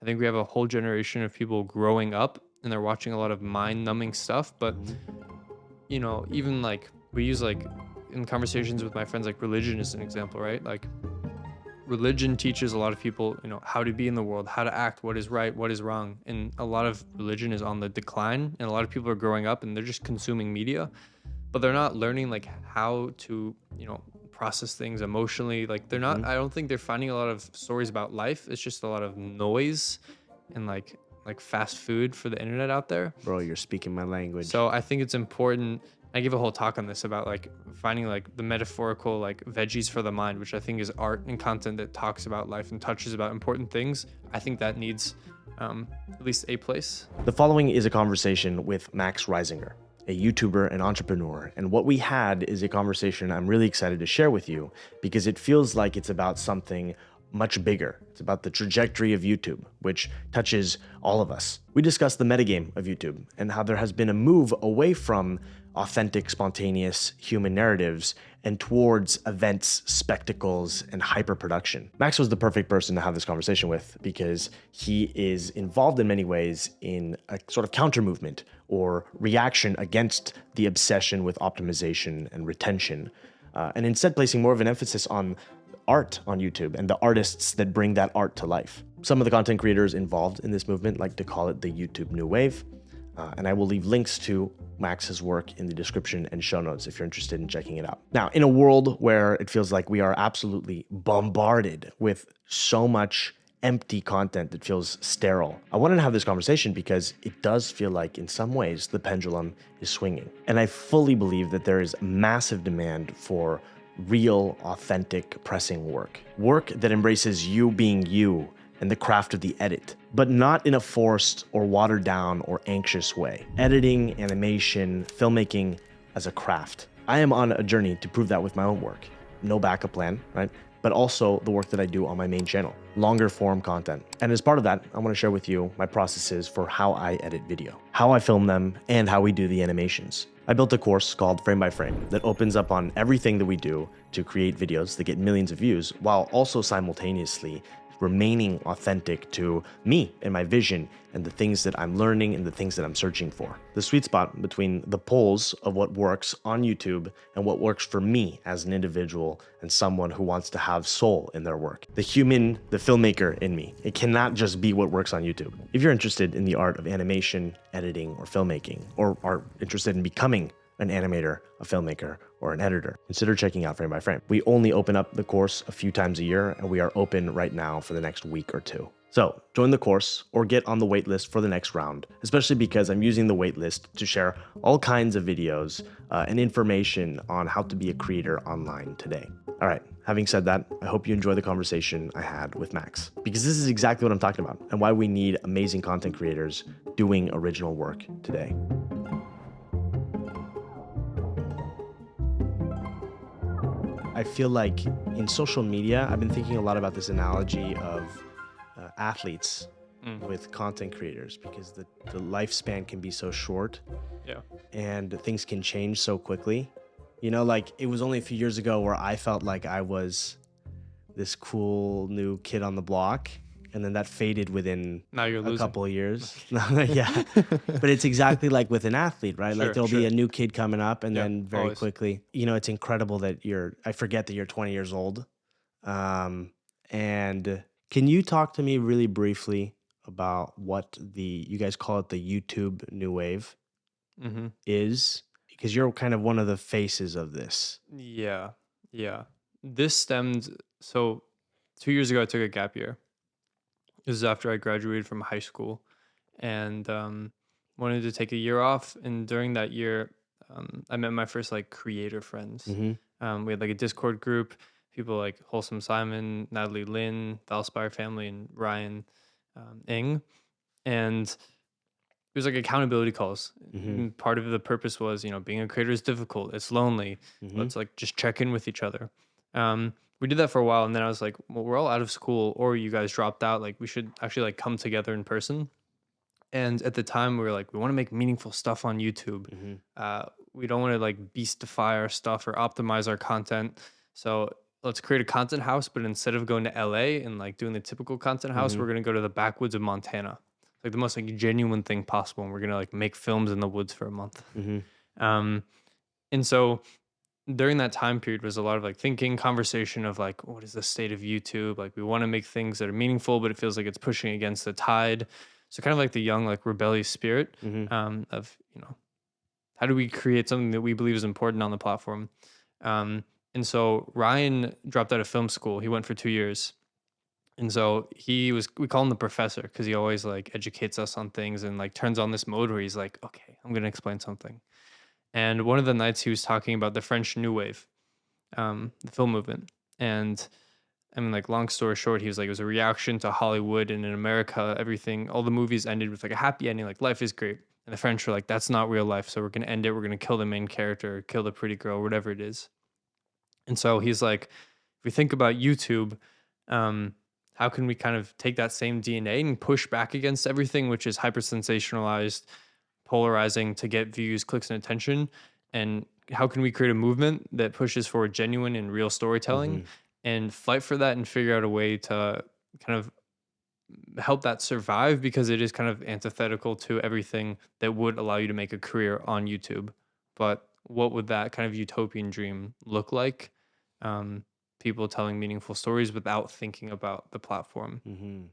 I think we have a whole generation of people growing up and they're watching a lot of mind-numbing stuff. But even like we use like in conversations with my friends, like religion is an example, right? Like religion teaches a lot of people, how to be in the world, how to act, what is right, what is wrong. And a lot of religion is on the decline, and a lot of people are growing up and they're just consuming media, but they're not learning like how to, process things emotionally. Like they're not, I don't think they're finding a lot of stories about life. It's just a lot of noise and like fast food for the internet out there. Bro, you're speaking my language. So I think it's important. I give a whole talk on this about like finding like the metaphorical like veggies for the mind, which I think is art and content that talks about life and touches about important things. I think that needs at least a place. The following is a conversation with Max Reisinger, a YouTuber and entrepreneur. And what we had is a conversation I'm really excited to share with you because it feels like it's about something much bigger. It's about the trajectory of YouTube, which touches all of us. We discussed the metagame of YouTube and how there has been a move away from authentic, spontaneous human narratives and towards events, spectacles, and hyper-production. Max was the perfect person to have this conversation with because he is involved in many ways in a sort of counter movement or reaction against the obsession with optimization and retention, and instead placing more of an emphasis on art on YouTube and the artists that bring that art to life. Some of the content creators involved in this movement like to call it the YouTube New Wave, and I will leave links to Max's work in the description and show notes if you're interested in checking it out. Now, in a world where it feels like we are absolutely bombarded with so much empty content that feels sterile, I wanted to have this conversation because it does feel like in some ways the pendulum is swinging. And I fully believe that there is massive demand for real, authentic, pressing work. Work that embraces you being you and the craft of the edit, but not in a forced or watered down or anxious way. Editing, animation, filmmaking as a craft. I am on a journey to prove that with my own work. No backup plan, right? But also the work that I do on my main channel, longer form content. And as part of that, I want to share with you my processes for how I edit video, how I film them, and how we do the animations. I built a course called Frame by Frame that opens up on everything that we do to create videos that get millions of views while also simultaneously remaining authentic to me and my vision and the things that I'm learning and the things that I'm searching for. The sweet spot between the poles of what works on YouTube and what works for me as an individual and someone who wants to have soul in their work. The human, the filmmaker in me. It cannot just be what works on YouTube. If you're interested in the art of animation, editing, or filmmaking, or are interested in becoming an animator, a filmmaker, or an editor, consider checking out Frame by Frame. We only open up the course a few times a year, and we are open right now for the next week or two. So join the course or get on the waitlist for the next round, especially because I'm using the waitlist to share all kinds of videos and information on how to be a creator online today. All right, having said that, I hope you enjoy the conversation I had with Max, because this is exactly what I'm talking about and why we need amazing content creators doing original work today. I feel like in social media, I've been thinking a lot about this analogy of athletes with content creators, because the lifespan can be so short, and things can change so quickly. Like it was only a few years ago where I felt like I was this cool new kid on the block, and then that faded within a couple of years. Yeah, but it's exactly like with an athlete, right? Like there'll be a new kid coming up, and then very quickly, it's incredible that I forget that you're 20 years old. And can you talk to me really briefly about what you guys call it, the YouTube New Wave is? Because you're kind of one of the faces of this. Yeah. This stemmed, so 2 years ago, I took a gap year. This is after I graduated from high school and wanted to take a year off. And during that year, I met my first like creator friends. We had like a Discord group, people like Wholesome Simon, Natalie Lynn, the Valspire family, and Ryan Ing. And it was like accountability calls. And part of the purpose was, being a creator is difficult. It's lonely. Let's like just check in with each other. We did that for a while, and then I was like, well, we're all out of school, or you guys dropped out. Like, we should actually like come together in person. And at the time, we were like, we want to make meaningful stuff on YouTube. We don't want to like beastify our stuff or optimize our content. So let's create a content house, but instead of going to LA and like doing the typical content house, we're gonna go to the backwoods of Montana, like the most like genuine thing possible, and we're gonna like make films in the woods for a month. Um, and so during that time period was a lot of like thinking, conversation of like, what is the state of YouTube? Like, we want to make things that are meaningful, but it feels like it's pushing against the tide. So kind of like the young, like rebellious spirit of, how do we create something that we believe is important on the platform? And so Ryan dropped out of film school. He went for 2 years. And so we call him the professor because he always like educates us on things and like turns on this mode where he's like, okay, I'm going to explain something. And one of the nights he was talking about the French New Wave, the film movement. And I mean, like, long story short, he was like, it was a reaction to Hollywood. And in America, everything, all the movies ended with like a happy ending, like life is great. And the French were like, that's not real life. So we're going to end it. We're going to kill the main character, kill the pretty girl, whatever it is. And so he's like, if we think about YouTube, how can we kind of take that same DNA and push back against everything, which is hyper sensationalized, polarizing to get views, clicks, and attention? And how can we create a movement that pushes for genuine and real storytelling and fight for that and figure out a way to kind of help that survive, because it is kind of antithetical to everything that would allow you to make a career on YouTube. But what would that kind of utopian dream look like? People telling meaningful stories without thinking about the platform.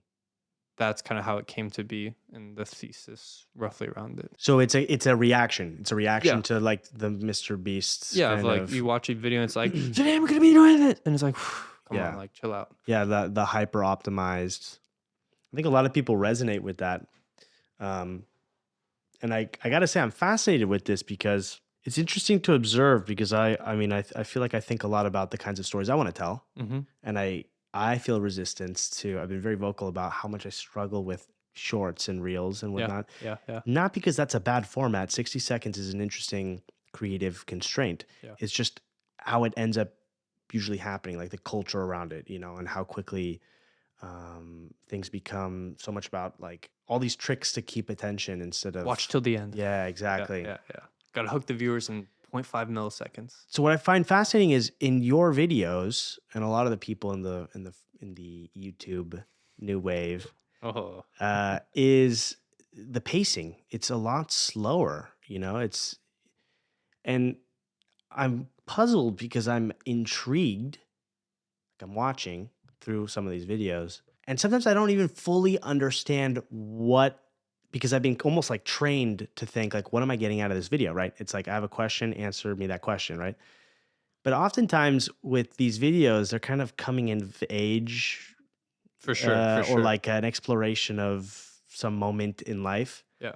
That's kind of how it came to be, and the thesis roughly around it. So it's a reaction. It's a reaction Yeah. to like the Mr. Beast's Yeah, of kind like of you watch a video and it's like, today I'm gonna be doing it, and it's like, come Yeah. on, like chill out. yeah, the hyper optimized. I think a lot of people resonate with that. And I gotta say, I'm fascinated with this because it's interesting to observe, because I mean, I feel like I think a lot about the kinds of stories I want to tell. And I feel resistance to, I've been very vocal about how much I struggle with shorts and reels and Yeah, whatnot. yeah. Not because that's a bad format. 60 seconds is an interesting creative constraint. Yeah. It's just how it ends up usually happening, like the culture around it, and how quickly things become so much about like all these tricks to keep attention instead of Watch till the end. Yeah, exactly. Yeah. Gotta hook the viewers in 0.5 milliseconds. So what I find fascinating is in your videos, and a lot of the people in the YouTube new wave Oh, is the pacing. It's a lot slower, and I'm puzzled because I'm intrigued. Like, I'm watching through some of these videos, and sometimes I don't even fully understand because I've been almost like trained to think like, what am I getting out of this video, right? It's like, I have a question, answer me that question, right? But oftentimes with these videos, they're kind of coming in age, for sure. or like an exploration of some moment in life. Yeah.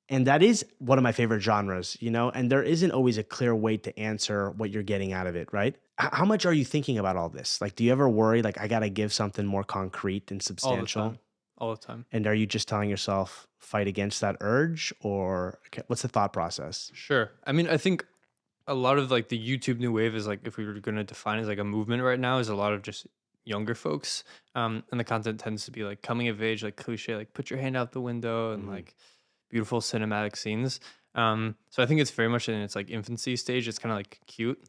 And that is one of my favorite genres, and there isn't always a clear way to answer what you're getting out of it, right? How much are you thinking about all this? Like, do you ever worry, like, I got to give something more concrete and substantial? All the time. And are you just telling yourself, fight against that urge, or what's the thought process? Sure. I mean, I think a lot of like the YouTube new wave is like, if we were going to define it as like a movement right now, is a lot of just younger folks. And the content tends to be like coming of age, like cliche, like put your hand out the window and like beautiful cinematic scenes. So I think it's very much in its like infancy stage. It's kind of like cute.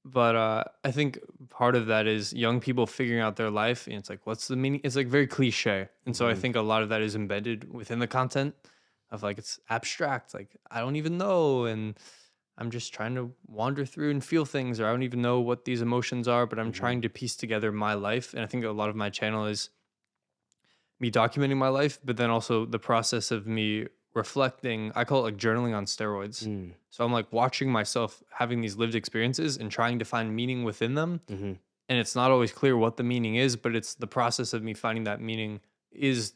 But I think part of that is young people figuring out their life, and it's like, what's the meaning? It's like very cliche. And so I think a lot of that is embedded within the content of like, it's abstract. Like, I don't even know. And I'm just trying to wander through and feel things, or I don't even know what these emotions are, but I'm trying to piece together my life. And I think a lot of my channel is me documenting my life, but then also the process of me reflecting. I call it like journaling on steroids. So I'm like watching myself having these lived experiences and trying to find meaning within them. And it's not always clear what the meaning is, but it's the process of me finding that meaning is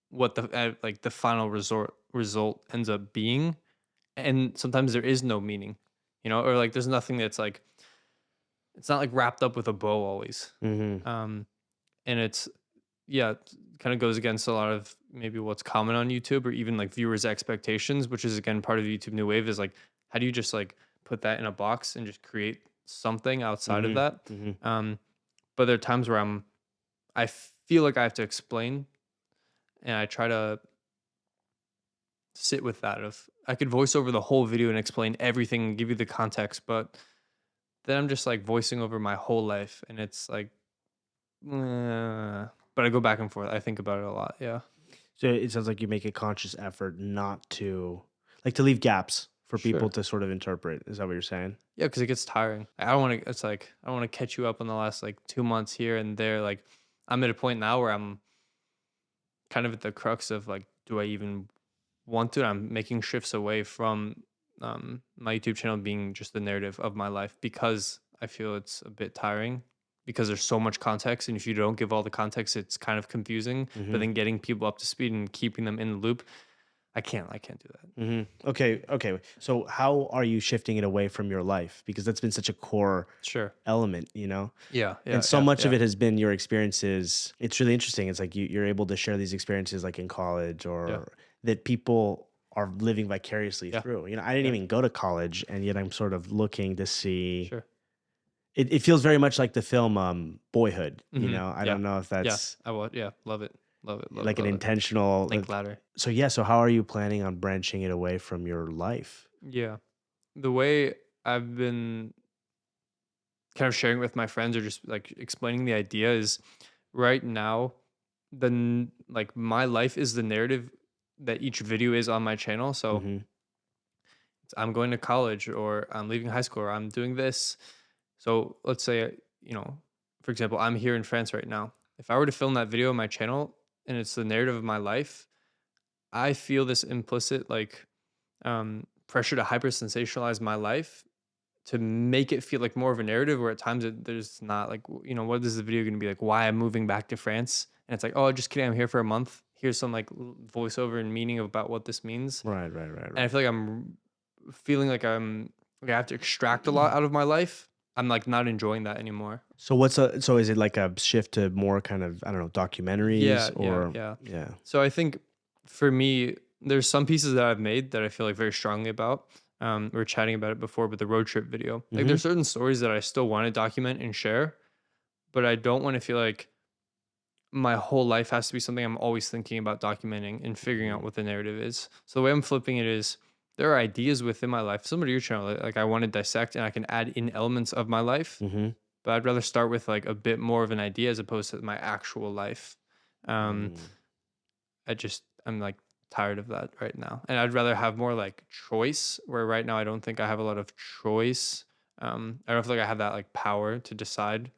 what the like the final result ends up being. And sometimes there is no meaning, or like there's nothing that's like, it's not like wrapped up with a bow always. And it's, yeah, kind of goes against a lot of maybe what's common on YouTube, or even like viewers' expectations, which is again part of the YouTube new wave, is like, how do you just like put that in a box and just create something outside of that? But there are times where I feel like I have to explain, and I try to sit with that. If I could voice over the whole video and explain everything and give you the context, but then I'm just like voicing over my whole life, and it's like, but I go back and forth. I think about it a lot. Yeah, So it sounds like you make a conscious effort not to, like, to leave gaps for people sure. to sort of interpret. Is that what you're saying? Yeah, because it gets tiring. I don't want to. It's like I don't want to catch you up on the last like 2 months here and there. Like I'm at a point now where I'm kind of at the crux of like, do I even want to? I'm making shifts away from my YouTube channel being just the narrative of my life because I feel it's a bit tiring because there's so much context, and if you don't give all the context, it's kind of confusing. But Mm-hmm. then getting people up to speed and keeping them in the loop, I can't do that. Mm-hmm. Okay. So how are you shifting it away from your life? Because that's been such a core Sure. element, you know? Yeah. And Yeah. so Yeah. much of Yeah. it has been your experiences. It's really interesting. It's like you're able to share these experiences like in college Yeah. or that people are living vicariously Yeah. through. You know, I didn't Yeah. even go to college, and yet I'm sort of looking to see. Sure. It feels very much like the film Boyhood. You Mm-hmm. know, I Yeah. don't know if Yeah. that's I will. Yeah. Love it. Love it. Love it. like an Love it. intentional. Link ladder. So yeah. So how are you planning on branching it away from your life? Yeah. The way I've been kind of sharing with my friends or just like explaining the idea is right now like my life is the narrative that each video is on my channel. So Mm-hmm. I'm going to college or I'm leaving high school or I'm doing this. So let's say, for example, I'm here in France right now. If I were to film that video on my channel and it's the narrative of my life, I feel this implicit like pressure to hyper sensationalize my life to make it feel like more of a narrative where at times there's not like, what is the video going to be like, why I'm moving back to France? And it's like, oh, just kidding. I'm here for a month. Here's some like voiceover and meaning about what this means. Right. And I feel like I'm feeling like I have to extract a lot out of my life. I'm like not enjoying that anymore. So so is it like a shift to more kind of, I don't know, documentaries Yeah, yeah, or yeah. yeah. So I think for me, there's some pieces that I've made that I feel like very strongly about. We were chatting about it before, but the road trip video, like Mm-hmm. there's certain stories that I still want to document and share, but I don't want to feel like my whole life has to be something I'm always thinking about documenting and figuring out what the narrative is. So the way I'm flipping it is there are ideas within my life, similar to your channel, like I want to dissect and I can add in elements of my life, Mm-hmm. but I'd rather start with like a bit more of an idea as opposed to my actual life. Um, Mm. I'm like tired of that right now. And I'd rather have more like choice where right now I don't think I have a lot of choice. I don't feel like I have that like power to decide.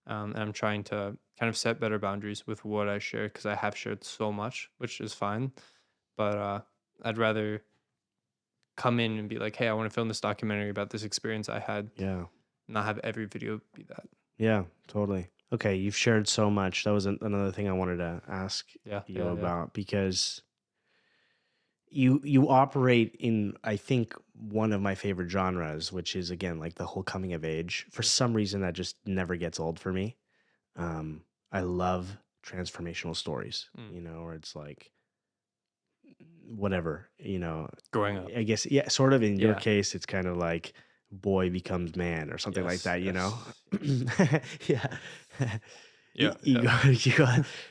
And I'm trying to kind of set better boundaries with what I share because I have shared so much, which is fine. But I'd rather come in and be like, hey, I want to film this documentary about this experience I had, Yeah. not have every video be that. Yeah, totally. Okay, you've shared so much. That was another thing I wanted to ask Yeah, you yeah, yeah. about because you operate in, I think, one of my favorite genres, which is again like the whole coming of age. For some reason that just never gets old for me. I love transformational stories, Mm. you know, where it's like whatever, you know, Growing up. I guess, yeah, sort of in your Yeah. case, it's kind of like boy becomes man or something like Yes, that, you know? yes, Yeah. yeah, You yeah. go,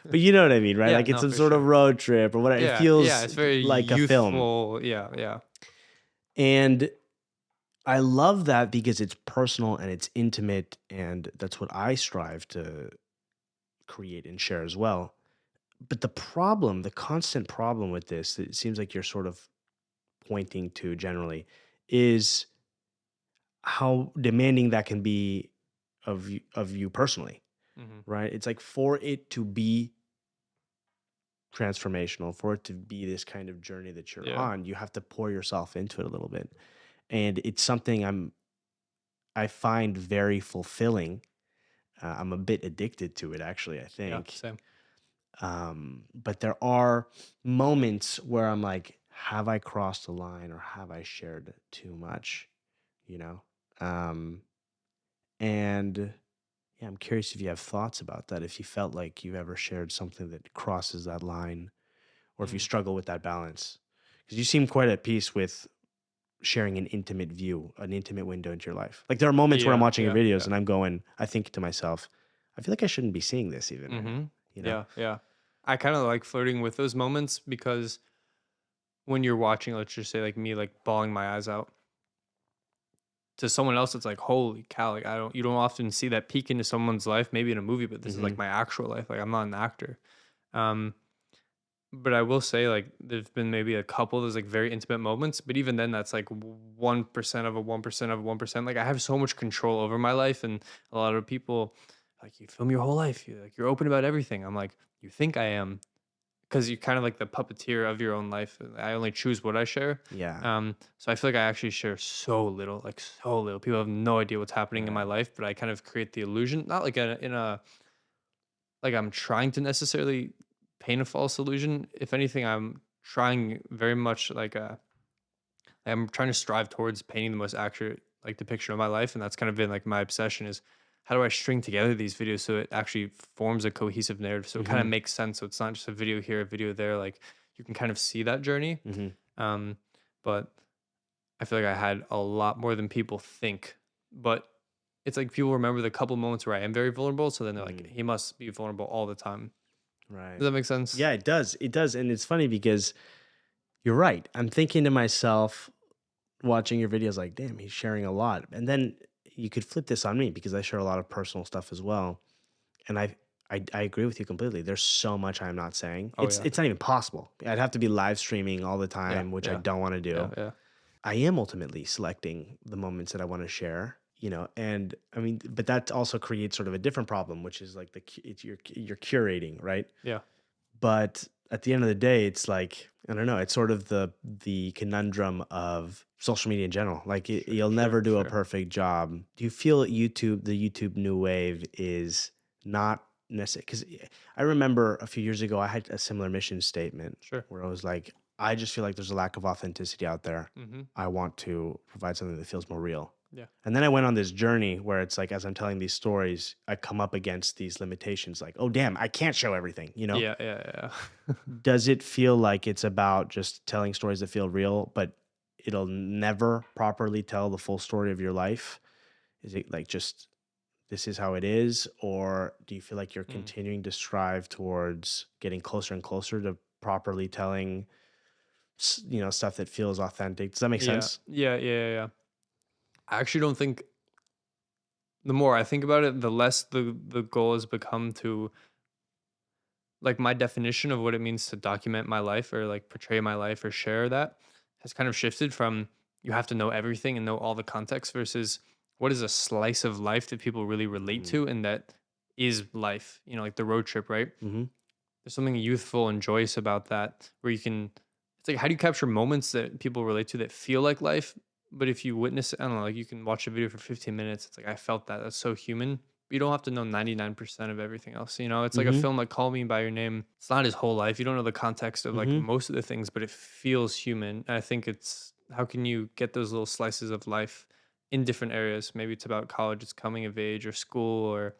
but you know what I mean, right? Yeah, Like it's no, some for sort of sure. road trip or whatever. It Yeah, feels it's very like a film. youthful. Yeah, yeah. And I love that because it's personal and it's intimate. And that's what I strive to create and share as well. But the constant problem with this, it seems like you're sort of pointing to generally, is how demanding that can be of you personally, Hmm. right? It's like for it to be transformational, for it to be this kind of journey that you're Yeah, on, you have to pour yourself into it a little bit. And it's something I find very fulfilling. I'm a bit addicted to it, actually, I yeah, think. same. But there are moments where I'm like, have I crossed the line or have I shared too much? You know? And yeah, I'm curious if you have thoughts about that, if you felt like you've ever shared something that crosses that line, or if you Mm. struggle with that balance. Because you seem quite at peace with sharing an intimate view, an intimate window into your life. Like there are moments where I'm Yeah, watching your yeah, videos yeah. and I'm going, I think to myself, I feel like I shouldn't be seeing this even right now, Hmm. you know? Yeah, yeah. I kind of like flirting with those moments because when you're watching, let's just say like me, like bawling my eyes out, to someone else, it's like, holy cow, like you don't often see that peek into someone's life, maybe in a movie, but this is Hmm. like my actual life. Like I'm not an actor. Um, but I will say, like, there's been maybe a couple of those like very intimate moments, but even then, that's like 1% of a 1% of 1%. Like I have so much control over my life, and a lot of people like you film your whole life, you're open about everything. I'm like, you think I am, because you're kind of like the puppeteer of your own life. I only choose what I share. Yeah. So I feel like I actually share so little, like so little. People have no idea what's happening in my Right. life, but I kind of create the illusion, not like in a like I'm trying to necessarily paint a false illusion. If anything, I'm trying very much I'm trying to strive towards painting the most accurate like depiction of my life, and that's kind of been like my obsession is how do I string together these videos so it actually forms a cohesive narrative, so it kind Hmm. of makes sense, so it's not just a video here, a video there, like you can kind of see that journey. Hmm. Um, but I feel like I had a lot more than people think, but it's like people remember the couple moments where I am very vulnerable, so then they're like, Mm. he must be vulnerable all the time. Right. Does that make sense? Yeah, it does. It does. And it's funny because you're right. I'm thinking to myself, watching your videos, like, damn, he's sharing a lot. And then you could flip this on me because I share a lot of personal stuff as well. And I agree with you completely. There's so much I'm not saying. Oh It's yeah. it's not even possible. I'd have to be live streaming all the Yeah. time, which I Yeah. don't want to Yeah. do. Yeah. I am ultimately selecting the moments that I want to share, and I mean, but that also creates sort of a different problem, which is like you're curating, right? Yeah. But at the end of the day, it's like, I don't know, it's sort of the conundrum of social media in general. Like Sure. you'll Sure. never do a Sure. perfect job. Do you feel the YouTube new wave is not necessary? Because I remember a few years ago, I had a similar mission statement Sure. where I was like, I just feel like there's a lack of authenticity out there. Mm-hmm. I want to provide something that feels more real. Yeah. And then I went on this journey where it's like, as I'm telling these stories, I come up against these limitations like, oh, damn, I can't show everything, you know? Yeah. Yeah. Yeah. Does it feel like it's about just telling stories that feel real, but it'll never properly tell the full story of your life? Is it like just this is how it is? Or do you feel like you're Mm. continuing to strive towards getting closer and closer to properly telling, stuff that feels authentic? Does that make Yeah. sense? Yeah. Yeah. Yeah. I actually don't think the more I think about it, the less the goal has become to like my definition of what it means to document my life or like portray my life or share that has kind of shifted from you have to know everything and know all the context versus what is a slice of life that people really relate Mm-hmm. to and that is life, like the road trip, right? Mm-hmm. There's something youthful and joyous about that where you can it's like how do you capture moments that people relate to that feel like life, but if you witness it, I don't know, like you can watch a video for 15 minutes, it's like I felt that, that's so human. You don't have to know 99% of everything else, it's like a Mm-hmm. film like Call Me by Your Name. It's not his whole life, you don't know the context of like Mm-hmm. most of the things, but it feels human. And I think it's how can you get those little slices of life in different areas? Maybe it's about college, it's coming of age or school or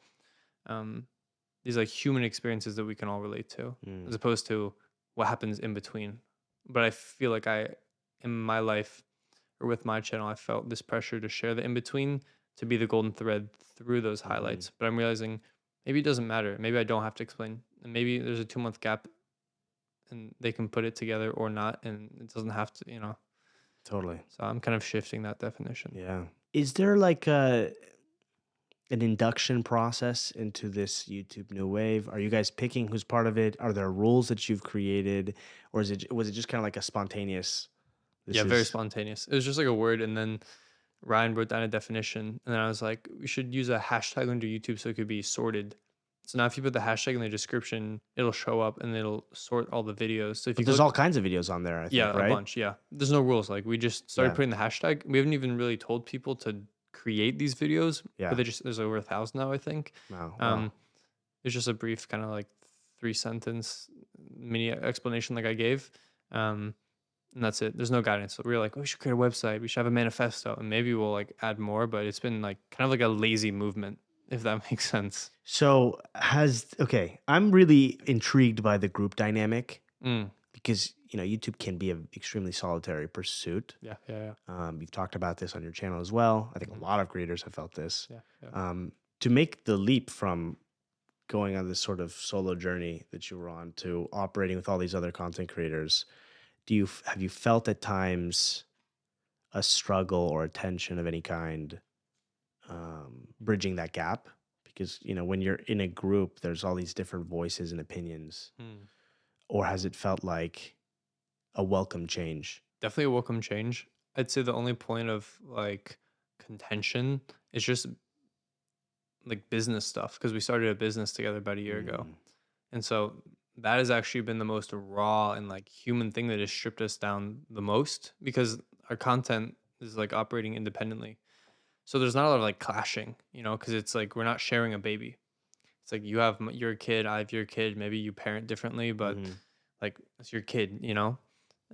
um these like human experiences that we can all relate to Mm. as opposed to what happens in between. But I feel like in my life or with my channel, I felt this pressure to share the in between to be the golden thread through those Mm-hmm. highlights. But I'm realizing maybe it doesn't matter. Maybe I don't have to explain. And maybe there's a 2 month gap and they can put it together or not. And it doesn't have to. Totally. So I'm kind of shifting that definition. Yeah. Is there like an induction process into this YouTube new wave? Are you guys picking who's part of it? Are there rules that you've created, or was it just kind of like a spontaneous? Yeah, This very is spontaneous. It was just like a word. And then Ryan wrote down a definition, and then I was like, we should use a hashtag under YouTube so it could be sorted. So now if you put the hashtag in the description, it'll show up and it'll sort all the videos. So if but you there's click, all kinds of videos on there, I think, yeah, a right? bunch, yeah. There's no rules. Like we just started Yeah, putting the hashtag. We haven't even really told people to create these videos, but yeah. there's over 1,000 now, I think. Wow, wow. Um, it's just a brief kind of like 3 sentence mini explanation like I gave. And that's it. There's no guidance. So we were like, oh, we should create a website. We should have a manifesto, and maybe we'll like add more. But it's been like kind of like a lazy movement, if that makes sense. So okay, I'm really intrigued by the group dynamic Mm, because YouTube can be an extremely solitary pursuit. yeah, yeah, yeah, You've talked about this on your channel as well. I think a hmm, lot of creators have felt this. yeah, yeah. To make the leap from going on this sort of solo journey that you were on to operating with all these other content creators, have you felt at times a struggle or a tension of any kind, bridging that gap? Because, when you're in a group, there's all these different voices and opinions. Hmm. Or has it felt like a welcome change? Definitely a welcome change. I'd say the only point of like contention is just like business stuff because we started a business together about a year ago. Mm, And so that has actually been the most raw and like human thing that has stripped us down the most because our content is like operating independently. So there's not a lot of like clashing, because it's like we're not sharing a baby. It's like you have your kid, I have your kid. Maybe you parent differently, but mhm. like it's your kid.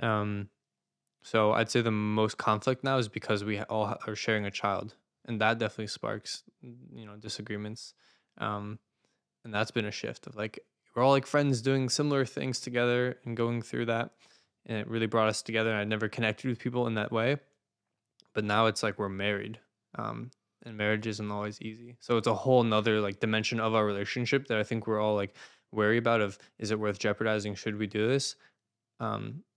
Um, so I'd say the most conflict now is because we are sharing a child, and that definitely sparks, disagreements. Um, and that's been a shift of like we're all like friends doing similar things together and going through that, and it really brought us together. And I never connected with people in that way, but now it's like we're married, um, and marriage isn't always easy. So it's a whole nother like dimension of our relationship that I think we're all like wary about. Of is it worth jeopardizing? Should we do this?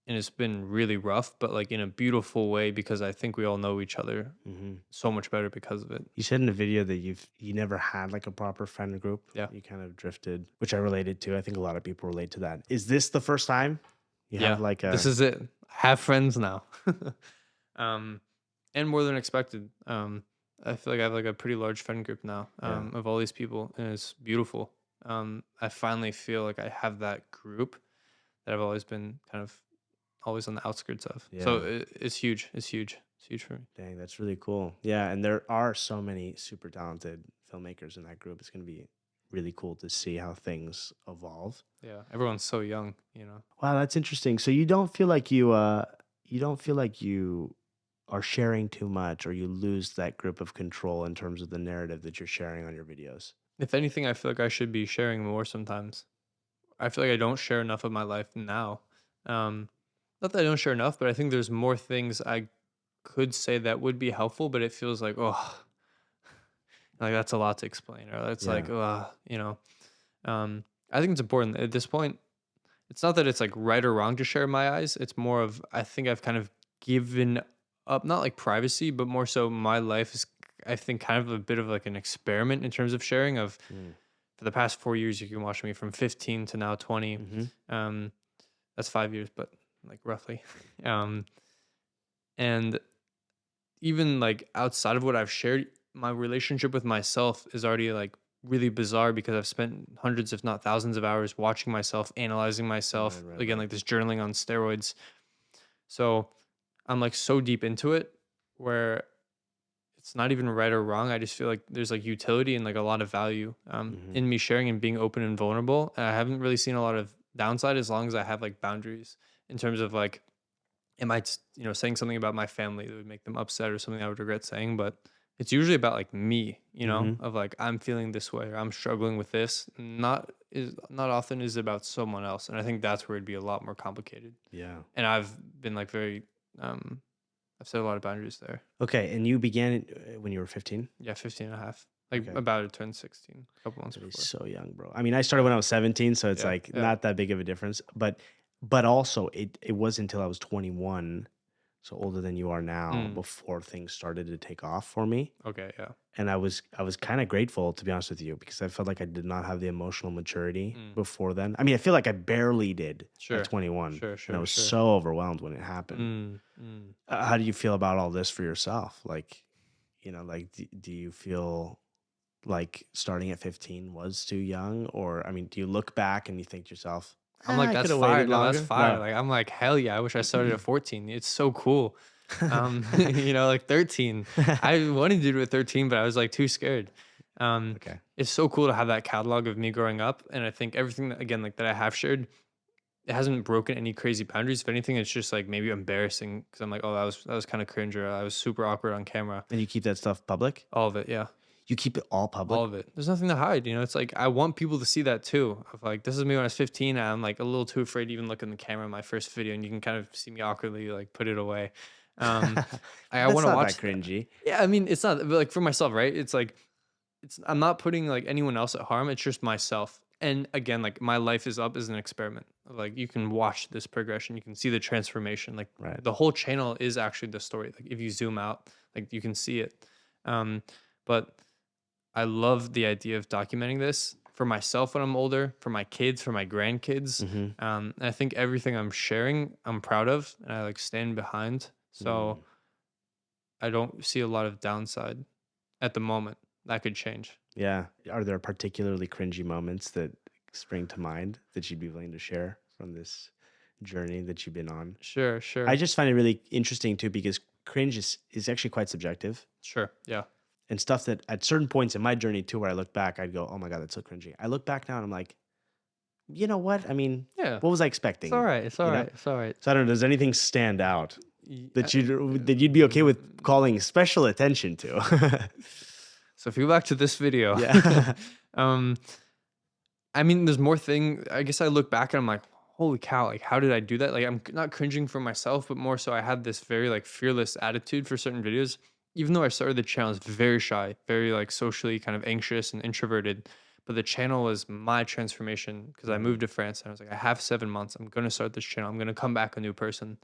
And it's been really rough, but like in a beautiful way because I think we all know each other Mhm. so much better because of it. You said in the video that you never had like a proper friend group. Yeah. You kind of drifted, which I related to. I think a lot of people relate to that. Is this the first time you have Yeah. like This a is it. I have friends now. um, and more than expected. I feel like I have like a pretty large friend group now, yeah. of all these people, and it's beautiful. I finally feel like I have that group that I've always been kind of always on the outskirts of. So Yeah. it's huge. It's huge. It's huge for me. Dang, that's really cool. Yeah, and there are so many super talented filmmakers in that group. It's going to be really cool to see how things evolve. Yeah. Everyone's so young. Wow, that's interesting. So you don't feel like you are sharing too much, or you lose that grip of control in terms of the narrative that you're sharing on your videos. If anything, I feel like I should be sharing more sometimes. I feel like I don't share enough of my life now. Um, Not that I don't share enough, but I think there's more things I could say that would be helpful, but it feels like, oh, like that's a lot to explain, or it's Yeah. like, I think it's important at this point. It's not that it's like right or wrong to share in my eyes. It's more of, I think I've kind of given up, not like privacy, but more so my life is, I think, kind of a bit of like an experiment in terms of sharing of, Mm. for the past 4 years, you can watch me from 15 to now 20. Mm-hmm. Um, that's 5 years, but like roughly. Um, and even like outside of what I've shared, my relationship with myself is already like really bizarre because I've spent hundreds, if not thousands of hours watching myself, analyzing Right, myself. right, Again, right. like this journaling on steroids. So I'm like so deep into it where it's not even right or wrong. I just feel like there's like utility and like a lot of value, Mm-hmm. in me sharing and being open and vulnerable. And I haven't really seen a lot of downside as long as I have like boundaries in terms of like, am I, saying something about my family that would make them upset or something I would regret saying? But it's usually about like me, Mm-hmm. of like I'm feeling this way or I'm struggling with this. Not often is it about someone else, and I think that's where it'd be a lot more complicated. Yeah. And I've been like I've set a lot of boundaries there. Okay, and you began it when you were 15? Yeah, 15 and a half. Like Okay. about to turn 16 a couple months That is before. so young, bro. I mean, I started when I was 17, so it's Yeah, like yeah. not that big of a difference. But also it wasn't until I was 21, so older than you are now, Mm, before things started to take off for me. okay, yeah. And I was kind of grateful, to be honest with you, because I felt like I did not have the emotional maturity Mm, before then. I mean, I feel like I barely did at sure, 21, sure, and I sure, was sure. so overwhelmed when it happened. Mm. How do you feel about all this for yourself? Like, like do you feel like starting at 15 was too young? Or, I mean, do you look back and you think to yourself, I'm like, I could that's have fire. waited No, that's longer? fire. No. Like, I'm like, hell yeah. I wish I started at 14. It's so cool. Like 13. I wanted to do it at 13, but I was like too scared. Um, Okay. it's so cool to have that catalog of me growing up. And I think everything that, again, like that I have shared, it hasn't broken any crazy boundaries. If anything, it's just like maybe embarrassing because I'm like, oh, that was kind of cringe, or I was super awkward on camera. And you keep that stuff public? All of it. Yeah. You keep it all public? All of it. There's nothing to hide. It's like I want people to see that too. Of like, this is me when I was 15. And I'm like a little too afraid to even look in the camera in my first video, and you can kind of see me awkwardly like put it away. Um, I That's want to not that watch. cringy. Yeah, I mean, it's not but like for myself, right? It's like I'm not putting like anyone else at harm. It's just myself. And again, like my life is up as an experiment. Like you can watch this progression, you can see the transformation. Like Right. the whole channel is actually the story. Like if you zoom out, like you can see it. Um, but I love the idea of documenting this for myself when I'm older, for my kids, for my grandkids. Mm-hmm. And I think everything I'm sharing, I'm proud of, and I like stand behind. Mm. So I don't see a lot of downside at the moment. That could change. Yeah. Are there particularly cringy moments that spring to mind that you'd be willing to share from this journey that you've been on? Sure, I sure, just find it really interesting too because cringe is actually quite subjective sure. Yeah. and stuff that at certain points in my journey too, where I look back, I'd go, oh my God, that's so cringy. I look back now and I'm like, you know what? I mean, Yeah. what was I It's all expecting? right. It's all You know? right. It's all right. So I don't know. Does anything stand out Y- uh, that you'd be okay with calling special attention to? So if you go back to this video, Yeah. um, I mean, there's more thing. I guess I look back and I'm like, holy cow! Like, how did I do that? Like, I'm not cringing for myself, but more so, I had this very like fearless attitude for certain videos. Even though I started the channel, I was very shy, very like socially kind of anxious and introverted. But the channel was my transformation because I moved Mhm. to France and I was like, I have 7 months. I'm gonna start this channel. I'm gonna come back a new person.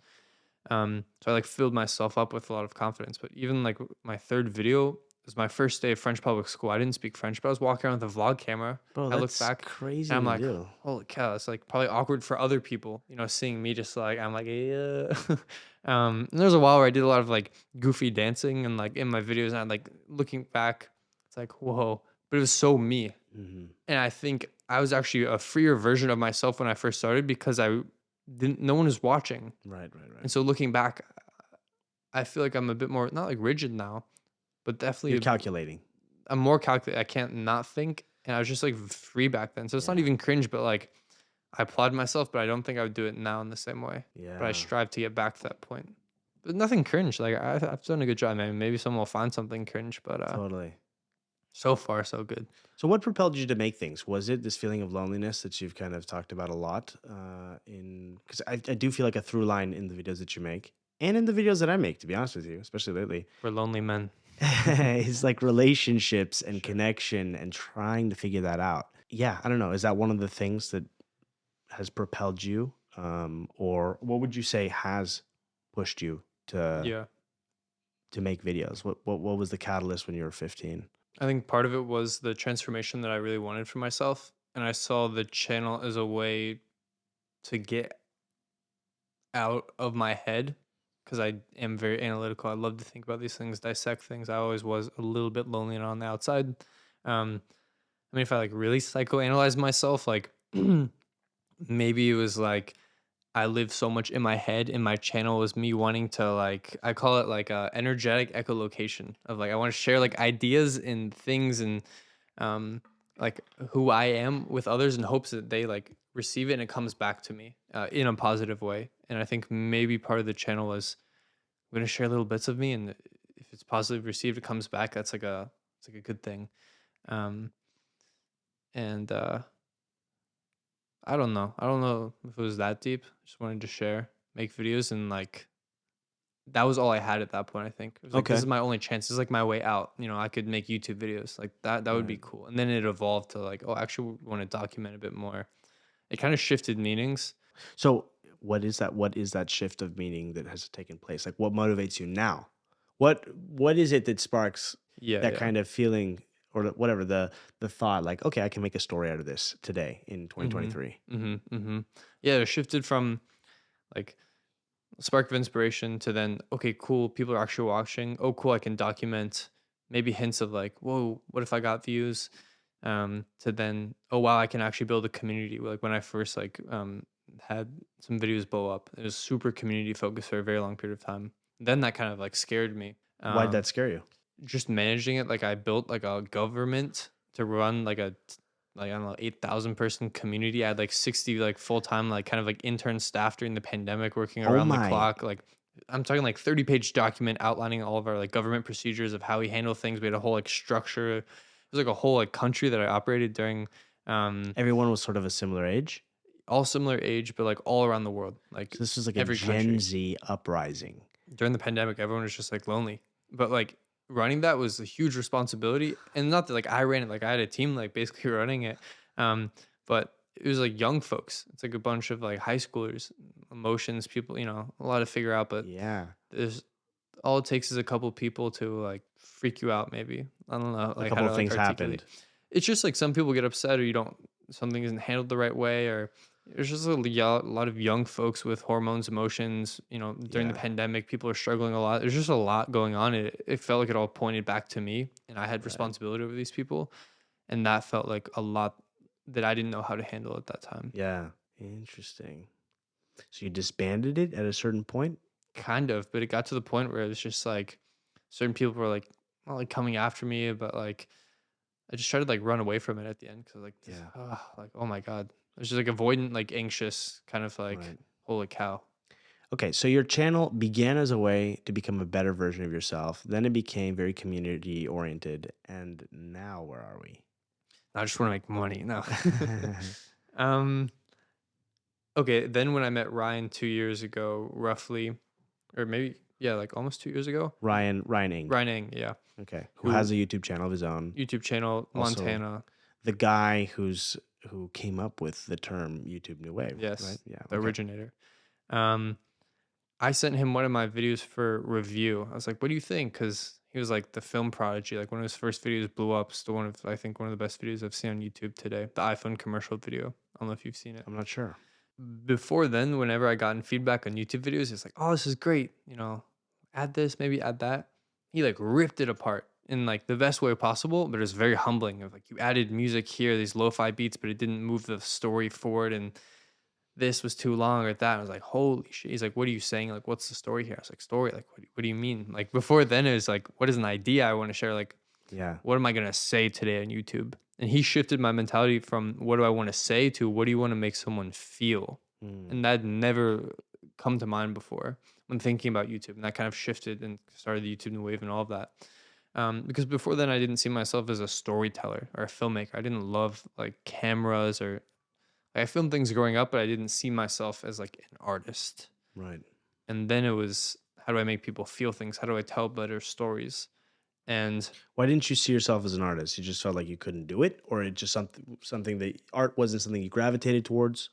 So I like filled myself up with a lot of confidence. But even like my third video was my first day of French public school. I didn't speak French, but I was walking around with a vlog camera. Bro, I look that's back and crazy I'm to like, do. holy cow, it's like probably awkward for other people, seeing me just like I'm like, yeah. And there was a while where I did a lot of like goofy dancing and like in my videos, and I like looking back, it's like, whoa. But it was so me. Hmm. And I think I was actually a freer version of myself when I first started because I didn't no one was watching. Right, right, right. And so looking back, I feel like I'm a bit more not like rigid now, but You're definitely calculating. I'm more calculated. I can't not think, and I was just like free back then. So it's not Yeah. even cringe, but like I applaud myself, but I don't think I would do it now in the same way. But I Yeah. strive to get back to that point. But nothing cringe. Like I've done a good job, man. Maybe someone will find something cringe, but Totally. so far so good. So, what propelled you to make things? Was it this feeling of loneliness that you've kind of talked about a lot? Because I do feel like a through line in the videos that you make and in the videos that I make, to be honest with you, especially lately, We're lonely men. is like relationships and Sure. connection and trying to figure that out. Yeah, I don't know. Is that one of the things that has propelled you, or what would you say has pushed you Yeah. to make videos? What was the catalyst when you were 15? I think part of it was the transformation that I really wanted for myself. And I saw the channel as a way to get out of my head because I am very analytical. I love to think about these things, dissect things. I always was a little bit lonely and on the outside. Um, I mean, if I like really psychoanalyze myself, like maybe it was like I live so much in my head, and my channel was me wanting to like I call it like a energetic echolocation of like I want to share like ideas and things and um like who I am with others in hopes that they like receive it and it comes back to me in a positive way. And I think maybe part of the channel was I'm gonna share little bits of me, and if it's positively received, it comes back. That's like a it's like a good thing. Um, and I don't know. I don't know if it was that deep. Just wanted to share, make videos, and like that was all I had at that point. I think it was like this Okay. is my only chance. This is like my way out. I could make YouTube videos like that. That would be Right. cool. And then it evolved to like, oh, actually, want to document a bit more. It kind of shifted meanings. So, what is that? What is that shift of meaning that has taken place? Like, what motivates you now? What is it that sparks Yeah, that yeah. kind of feeling or whatever the thought? Like, okay, I can make a story out of this today in Mm-hmm. 2023. Mm-hmm. Yeah, it shifted from like spark of inspiration to then okay, cool, people are actually watching. Oh, cool, I can document maybe hints of like, whoa, what if I got views? To then, oh wow, I can actually build a community. Like when I first had some videos blow up, it was super community focused for a very long period of time. Then that kind of like scared me. Why'd that scare you? Just managing it, like I built like a government to run like I don't know 8,000 person community. I had like 60 like full time like kind of like intern staff during the pandemic working Oh around the my. clock. Like I'm talking like 30-page document outlining all of our like government procedures of how we handle things. We had a whole like structure. It was like a whole like country that I operated during um Everyone was sort of a similar age. all similar age, but like all around the world, like So this was like a every Gen country. Z uprising. During the pandemic, everyone was just like lonely. But like running that was a huge responsibility. And not that like I ran it, like I had a team like basically running it. Um, but it was like young folks. It's like a bunch of like high schoolers, emotions, people, a lot to figure out, but Yeah. there's all it takes is a couple people to like freak you out maybe. I don't know A like how couple to of like things articulate. happened. It's just like some people get upset or something isn't handled the right way, or there's just a lot of young folks with hormones, emotions, during the Yeah. pandemic, people are struggling a lot. There's just a lot going on. It felt like it all pointed back to me and I had Right. responsibility over these people. And that felt like a lot that I didn't know how to handle at that time. Yeah. Interesting. So you disbanded it at a certain point? Kind of, but it got to the point where it was just like certain people were like, not like coming after me, but like I just tried to like run away from it at the end because like, Yeah. like oh my god, it was just like avoidant, like anxious, kind of like Right. holy cow. Okay, so your channel began as a way to become a better version of yourself. Then it became very community oriented. And now where are we? I just want to make money. No. um. Okay. Then when I met Ryan 2 years ago, roughly, or maybe yeah, like almost 2 years ago. Ryan Ing. Ryan Ng, yeah, Okay. Who has who a YouTube channel of his own. YouTube channel, Also Montana. the guy who came up with the term YouTube New Wave, right? Yes, Yeah. the Okay. originator. Um, I sent him one of my videos for review. I was like, "What do you think?" Because he was like the film prodigy. Like one of his first videos blew up. Still I think one of the best videos I've seen on YouTube today. The iPhone commercial video. I don't know if you've seen it. I'm not sure. Before then, whenever I gotten feedback on YouTube videos, it's like, "Oh, this is great. Add this, maybe add that." He like ripped it apart in like the best way possible, but it was very humbling. Of like you added music here, these lo-fi beats, but it didn't move the story forward, and this was too long or that. I was like, holy shit. He's like, what are you saying? Like, what's the story here? I was like, story? Like, what do you mean? Like, before then, it was like, what is an idea I want to share? Like, Yeah. what am I going to say today on YouTube? And he shifted my mentality from what do I want to say to what do you want to make someone feel? Mm, And that never come to mind before when thinking about YouTube. And that kind of shifted and started the YouTube New Wave and all of that. Because before then, I didn't see myself as a storyteller or a filmmaker. I didn't love like cameras or I filmed things growing up, but I didn't see myself as like an artist. right. And then it was, how do I make people feel things? How do I tell better stories? And Why didn't you see yourself as an artist? You just felt like you couldn't do it, or it just something that art wasn't something you gravitated towards?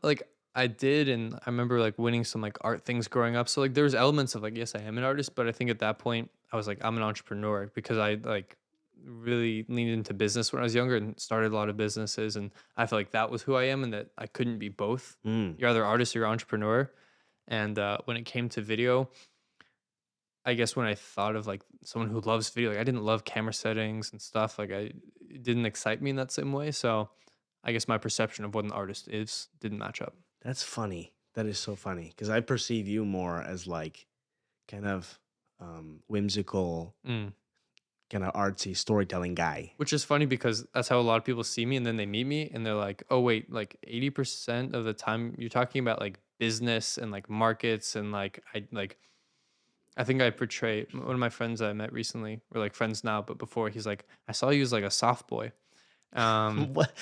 like I did, and I remember like winning some like art things growing up. So like there's elements of like, yes, I am an artist, but I think at that point I was like, I'm an entrepreneur because I like really leaned into business when I was younger and started a lot of businesses. And I felt like that was who I am and that I couldn't be both. Mm, You're either artist or you're entrepreneur. And when it came to video, I guess when I thought of like someone who loves video, like I didn't love camera settings and stuff. Like it didn't excite me in that same way. So I guess my perception of what an artist is didn't match up. that's funny. That is so funny because I perceive you more as like kind of whimsical, Mm. kind of artsy storytelling guy. Which is funny because that's how a lot of people see me, and then they meet me and they're like, "Oh wait, like 80% of the time you're talking about like business and like markets and like I think I portray one of my friends I met recently. We're like friends now, but before he's like, I saw you as like a soft boy. Um, What?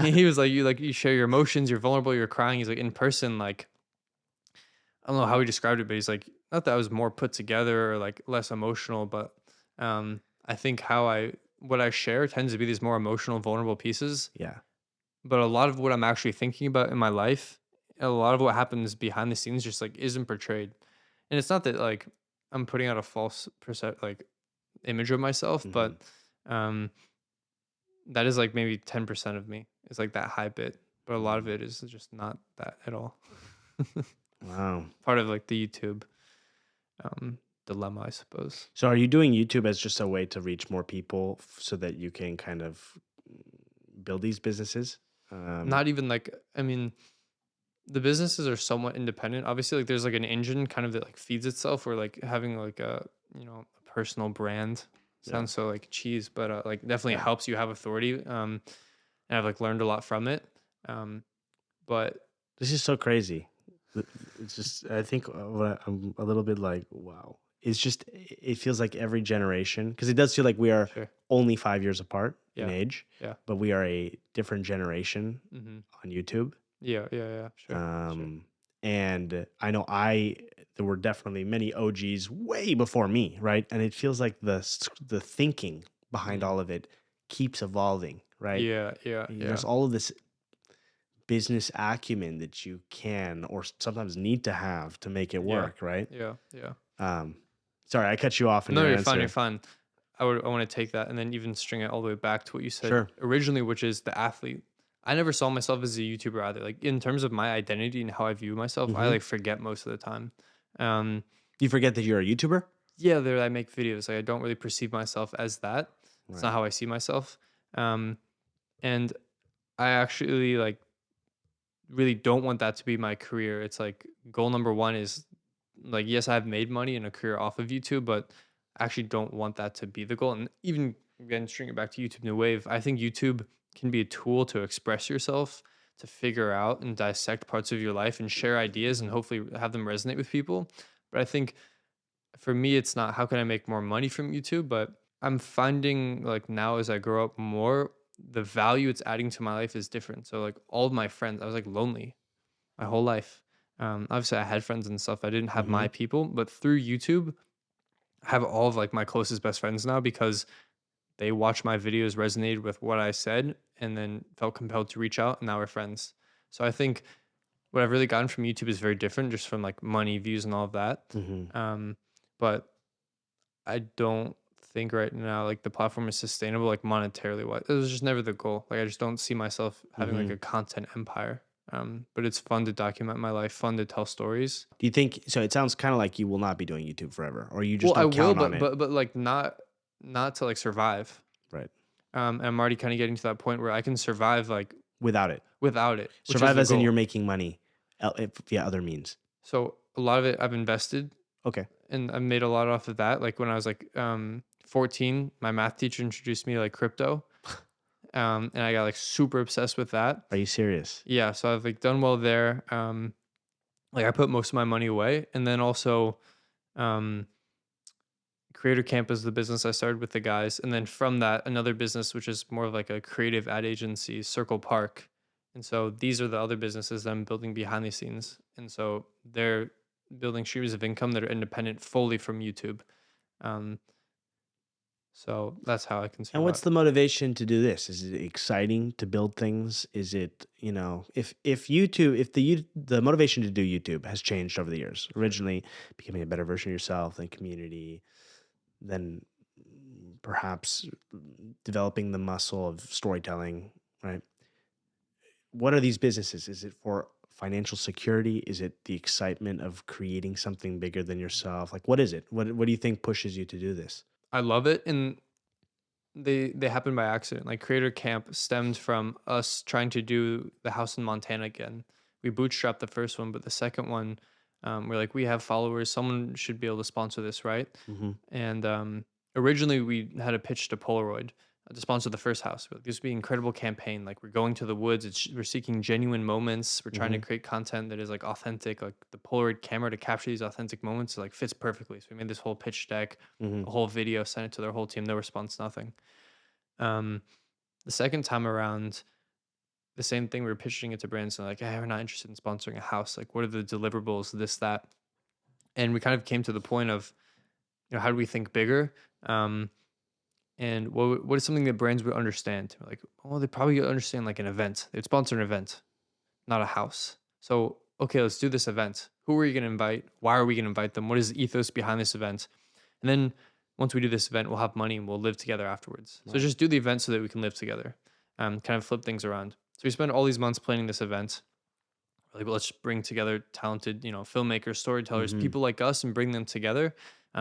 he was like you share your emotions, you're vulnerable, you're crying. He's like in person, like I don't know how he described it, but he's like not that I was more put together or like less emotional, but I think what I share tends to be these more emotional, vulnerable pieces. Yeah. But a lot of what I'm actually thinking about in my life, a lot of what happens behind the scenes just like isn't portrayed. And it's not that like I'm putting out a false like image of myself, Hmm. but um that is like maybe 10% of me. It's like that high bit, but a lot of it is just not that at all. Wow. Part of like the YouTube dilemma, I suppose. So are you doing YouTube as just a way to reach more people so that you can kind of build these businesses? Not even like I mean, the businesses are somewhat independent. Obviously, like there's like an engine kind of that like feeds itself, or like having like a personal brand. Yeah. Sounds so like cheese, but like definitely Yeah. helps you have authority. And I've like learned a lot from it. But This is so crazy. It's just, I think I'm a little bit like, wow. It's just, it feels like every generation, because it does feel like we are sure, only 5 years apart in yeah, age, yeah, but we are a different generation mm-hmm. on YouTube. Yeah, sure, sure. And I know there were definitely many OGs way before me, right? And it feels like the thinking behind Mm. all of it keeps evolving, right? Yeah. There's all of this business acumen that you can or sometimes need to have to make it Yeah. work, right? Yeah. Yeah. Um, Sorry, I cut you off in No, your you're fine. You're answer. fine. I want to take that and then even string it all the way back to what you said Sure. originally, which is the athlete. I never saw myself as a YouTuber either. Like in terms of my identity and how I view myself, I Hmm. like forget most of the time. Um, You forget that you're a YouTuber? yeah, there I make videos. Like I don't really perceive myself as that. It's not Right. how I see myself. Um, and I actually like really don't want that to be my career. It's like goal number one is like, yes, I've made money in a career off of YouTube, but I actually don't want that to be the goal. And even again, string it back to YouTube New Wave, I think YouTube can be a tool to express yourself, to figure out and dissect parts of your life and share ideas and hopefully have them resonate with people. But I think for me, it's not how can I make more money from YouTube, but I'm finding like now as I grow up more, the value it's adding to my life is different. So like all of my friends, I was like lonely my whole life. Obviously, I had friends and stuff. I didn't have Hmm. my people, but through YouTube, I have all of like my closest best friends now because they watched my videos, resonated with what I said, and then felt compelled to reach out, and now we're friends. So I think what I've really gotten from YouTube is very different, just from like money, views, and all of that. Hmm. Um, but I don't think right now like the platform is sustainable, like monetarily. What it was just never the goal. Like I just don't see myself having like Hmm. a content empire. But it's fun to document my life, fun to tell stories. Do you think so? It sounds kind of like you will not be doing YouTube forever, or you just Well, I don't will, count on but it, but like not to like survive. right? And I'm already kind of getting to that point where I can survive like Without it. without it, which is Survive the as in you're goal. making money via other means. So a lot of it I've invested Okay. and I made a lot off of that. Like when I was like 14, my math teacher introduced me to like crypto. And I got like super obsessed with that. Are you serious? Yeah, so I've like done well there. Like I put most of my money away, and then also um Creator Camp is the business I started with the guys, and then from that another business which is more of like a creative ad agency, Circle Park. And so these are the other businesses that I'm building behind the scenes, and so they're building streams of income that are independent fully from YouTube. Um, so that's how I can And what's survive. the motivation to do this? Is it exciting to build things? Is it, if YouTube, if the motivation to do YouTube has changed over the years, originally becoming a better version of yourself, then community, then perhaps developing the muscle of storytelling, right? What are these businesses? Is it for financial security? Is it the excitement of creating something bigger than yourself? Like, what is it? What do you think pushes you to do this? I love it, and they happened by accident. Like Creator Camp stemmed from us trying to do the house in Montana again. We bootstrapped the first one, but the second one, we're like, we have followers. Someone should be able to sponsor this, right? Hmm. And originally we had a pitch to Polaroid to sponsor the first house. We're like, this would be an incredible campaign. Like we're going to the woods. We're seeking genuine moments. We're trying to Hmm. create content that is like authentic. Like the Polaroid camera to capture these authentic moments like fits perfectly. So we made this whole pitch deck, Hmm. a whole video, sent it to their whole team. No response, nothing. Um, the second time around, the same thing. We were pitching it to brands and like, hey, we're not interested in sponsoring a house. Like, what are the deliverables? This, that, and we kind of came to the point of, how do we think bigger? Um, and what is something that brands would understand? We're like, oh, they probably understand like an event. They'd sponsor an event, not a house. So, okay, let's do this event. Who are you going to invite? Why are we going to invite them? What is the ethos behind this event? And then once we do this event, we'll have money and we'll live together afterwards. So Right. just do the event so that we can live together. Kind of flip things around. So we spend all these months planning this event. We're like, well, let's bring together talented, filmmakers, storytellers, Hmm. people like us, and bring them together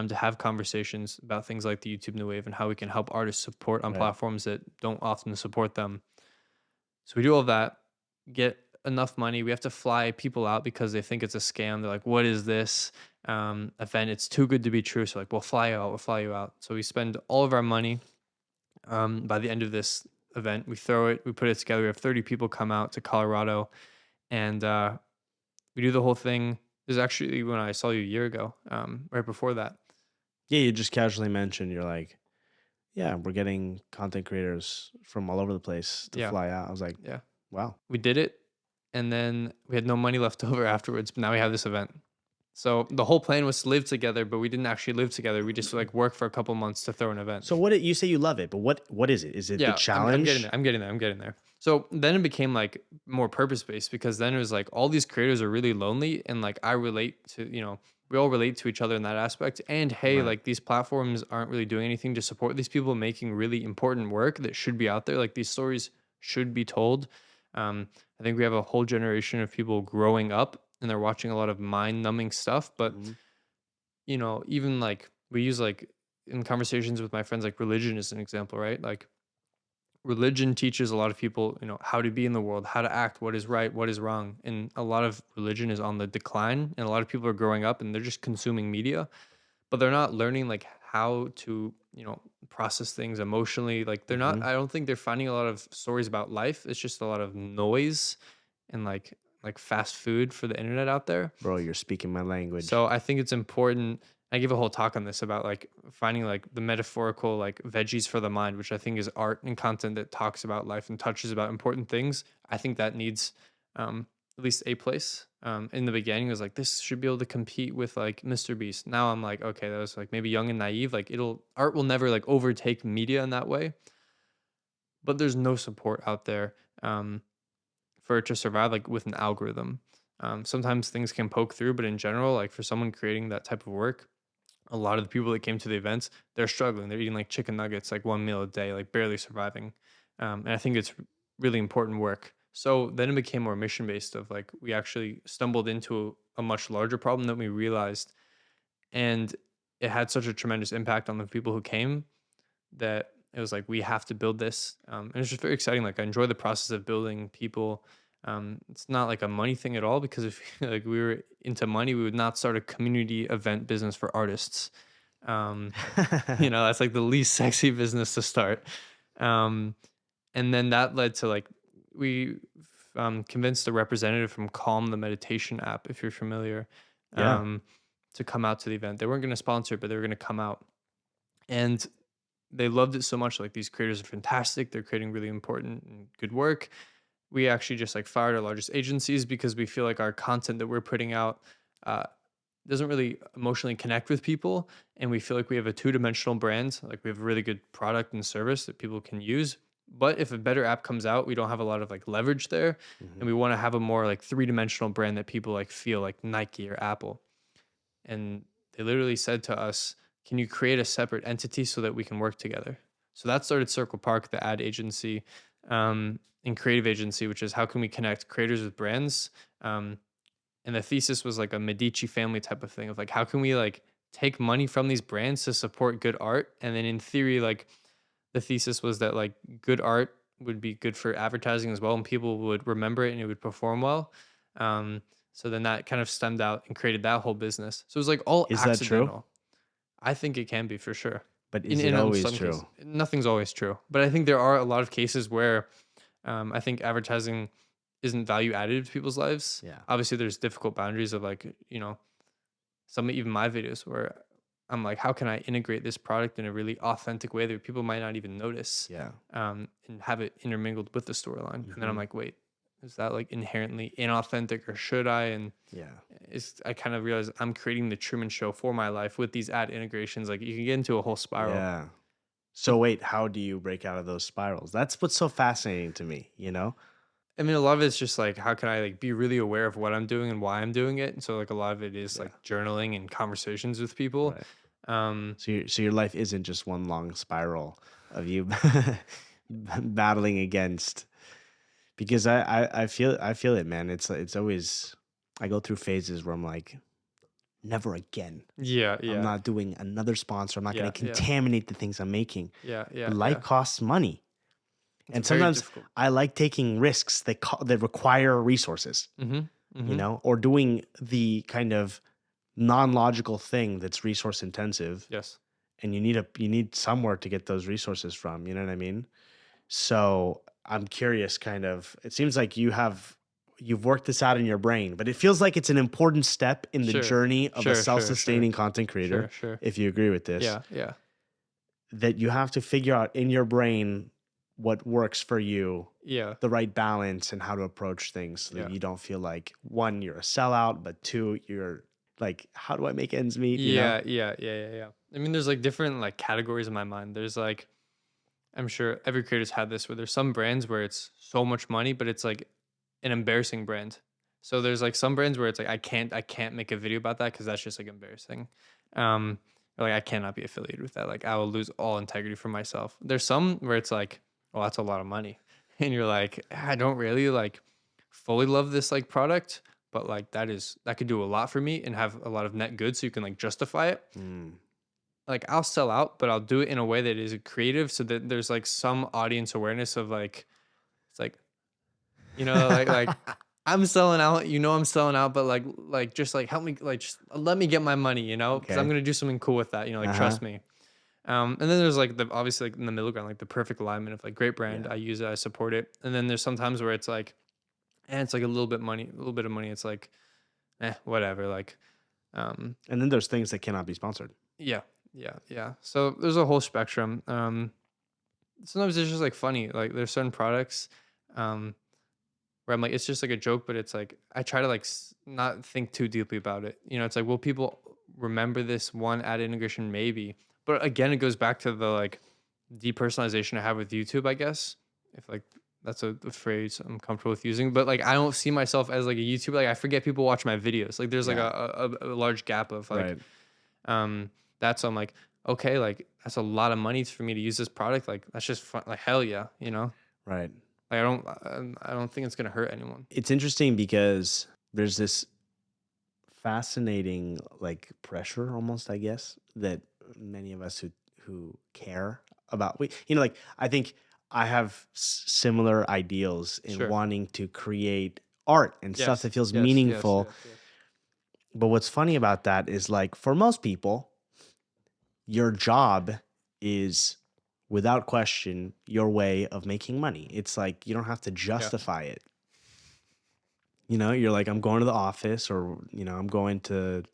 to have conversations about things like the YouTube New Wave and how we can help artists support on Right. platforms that don't often support them. So we do all that, get enough money. We have to fly people out because they think it's a scam. They're like, what is this event? It's too good to be true. So like, we'll fly you out. We'll fly you out. So we spend all of our money. By the end of this event, we throw it, we put it together. We have 30 people come out to Colorado, and we do the whole thing. This is actually when I saw you a year ago, right before that. Yeah, you just casually mentioned you're like, yeah, we're getting content creators from all over the place to Yeah. fly out. I was like, Yeah. wow. We did it. And then we had no money left over afterwards. But now we have this event. So the whole plan was to live together, but we didn't actually live together. We just like worked for a couple months to throw an event. So you say you love it, but what is it? Is it the Yeah, I'm getting challenge? there. I'm getting there. So then it became like more purpose based, because then it was like all these creators are really lonely, and like I relate to, we all relate to each other in that aspect. And hey, Right. like these platforms aren't really doing anything to support these people making really important work that should be out there. Like these stories should be told. I think we have a whole generation of people growing up and they're watching a lot of mind numbing stuff. But, Mhm. even like we use like in conversations with my friends, like religion is an example, right? Like religion teaches a lot of people, how to be in the world, how to act, what is right, what is wrong. And a lot of religion is on the decline. And a lot of people are growing up and they're just consuming media, but they're not learning like how to, process things emotionally. Like they're not, Mhm. I don't think they're finding a lot of stories about life. It's just a lot of noise and like fast food for the internet out there. Bro, you're speaking my language. So I think it's important. I give a whole talk on this about like finding like the metaphorical like veggies for the mind, which I think is art and content that talks about life and touches about important things. I think that needs at least a place. In the beginning, it was like this should be able to compete with like Mr. Beast. Now I'm like, okay, that was like maybe young and naive. Like art will never like overtake media in that way, but there's no support out there. Um, for it to survive like with an algorithm. Sometimes things can poke through, but in general, like for someone creating that type of work, a lot of the people that came to the events, they're struggling. They're eating like chicken nuggets, like one meal a day, like barely surviving. And I think it's really important work. So then it became more mission based of like we actually stumbled into a much larger problem than we realized. And it had such a tremendous impact on the people who came that it was like we have to build this, and it's just very exciting. Like I enjoy the process of building people. It's not like a money thing at all, because if like we were into money, we would not start a community event business for artists. um, that's like the least sexy business to start. um, and then that led to like we convinced a representative from Calm, the meditation app, if you're familiar, Yeah. um, to come out to the event. They weren't going to sponsor it, but they were going to come out. And they loved it so much. Like these creators are fantastic. They're creating really important and good work. We actually just like fired our largest agencies because we feel like our content that we're putting out uh, doesn't really emotionally connect with people. And we feel like we have a two-dimensional brand. Like we have a really good product and service that people can use. But if a better app comes out, we don't have a lot of like leverage there. And Mhm. we want to have a more like three-dimensional brand that people like feel like Nike or Apple. And they literally said to us, can you create a separate entity so that we can work together? So that started Circle Park, the ad agency, and creative agency, which is how can we connect creators with brands. And the thesis was like a Medici family type of thing of like how can we like take money from these brands to support good art. And then in theory, like the thesis was that like good art would be good for advertising as well, and people would remember it and it would perform well. Um, so then that kind of stemmed out and created that whole business. So it was like all Is that true? accidental. I think it can be for sure. But In is it always some cases, true? nothing's always true, but I think there are a lot of cases where I think advertising isn't value additive to people's lives. Yeah. Obviously, there's difficult boundaries of like some even my videos where I'm like, how can I integrate this product in a really authentic way that people might not even notice, Yeah. and have it intermingled with the storyline? And then I'm Mhm. like, wait, is that like inherently inauthentic, or should I? And Yeah. I kind of realized I'm creating the Truman Show for my life with these ad integrations. Like you can get into a whole spiral. Yeah. So But wait, how do you break out of those spirals? That's what's so fascinating to me, you know? I mean, a lot of it's just like, how can I like be really aware of what I'm doing and why I'm doing it? And so like a lot of it is Yeah. like journaling and conversations with people. Right. Um, So your life isn't just one long spiral of you battling against, because I feel it, man. It's always, I go through phases where I'm like, never again. yeah, I'm yeah, not doing another sponsor. I'm not going yeah, to yeah, contaminate the things I'm making. yeah, yeah, But life yeah. costs money. It's And very sometimes difficult. I like taking risks that require resources, Mm-hmm. Mm-hmm. or doing the kind of non-logical thing that's resource intensive, Yes. and you need somewhere to get those resources from, you know what I mean? So I'm curious, kind of, it seems like you've worked this out in your brain, but it feels like it's an important step in the Sure. journey of a Sure. Sure. Sure. self-sustaining content Sure. creator, Sure. if you agree with this, Yeah. Yeah. that you have to figure out in your brain what works for you, Yeah. the right balance, and how to approach things so that Yeah. you don't feel like, one, you're a sellout, but two, you're like, how do I make ends meet, you know? Yeah. Yeah. Yeah. Yeah. Yeah. I mean, there's like different like categories in my mind. There's like I'm sure every creator's had this where there's some brands where it's so much money, but it's like an embarrassing brand. So there's like some brands where it's like I can't make a video about that because that's just like embarrassing. Um, or, like I cannot be affiliated with that. Like I will lose all integrity for myself. There's some where it's like, well, that's a lot of money, and you're like, I don't really like fully love this like product, but like that could do a lot for me and have a lot of net good, so you can like justify it. Mm. Like I'll sell out, but I'll do it in a way that is creative so that there's like some audience awareness of like it's like like I'm selling out, I'm selling out, but like just like help me like just let me get my money, because I'm Okay. gonna do something cool with that, like Uh-huh. trust me. And then there's like the obviously like in the middle ground, like the perfect alignment of like great brand, Yeah. I use it, I support it. And then there's sometimes where it's like, and it's like a little bit of money, it's like, whatever. Like And then there's things that cannot be sponsored. yeah, yeah. So there's a whole spectrum. Sometimes it's just like funny. Like there's certain products um, where I'm like, it's just like a joke, but it's like I try to like not think too deeply about it. It's like, will people remember this one ad integration? Maybe, but again, it goes back to the like depersonalization I have with YouTube, I guess. If like that's a phrase I'm comfortable with using, but like I don't see myself as like a YouTuber. Like I forget people watch my videos. Like there's like Yeah. a large gap of like Right. that's I'm like, okay, like that's a lot of money for me to use this product. Like that's just fun. Like hell yeah, Right. Like I don't think it's gonna hurt anyone. It's interesting because there's this fascinating like pressure almost, I guess, that many of us who care about like I think I have similar ideals in Sure. wanting to create art and stuff that Yes. feels Yes. Yes. meaningful. Yes. Yes. But what's funny about that is like for most people, your job is without question your way of making money. It's like you don't have to Yeah. justify it. You're like, I'm going to the office or, I'm going to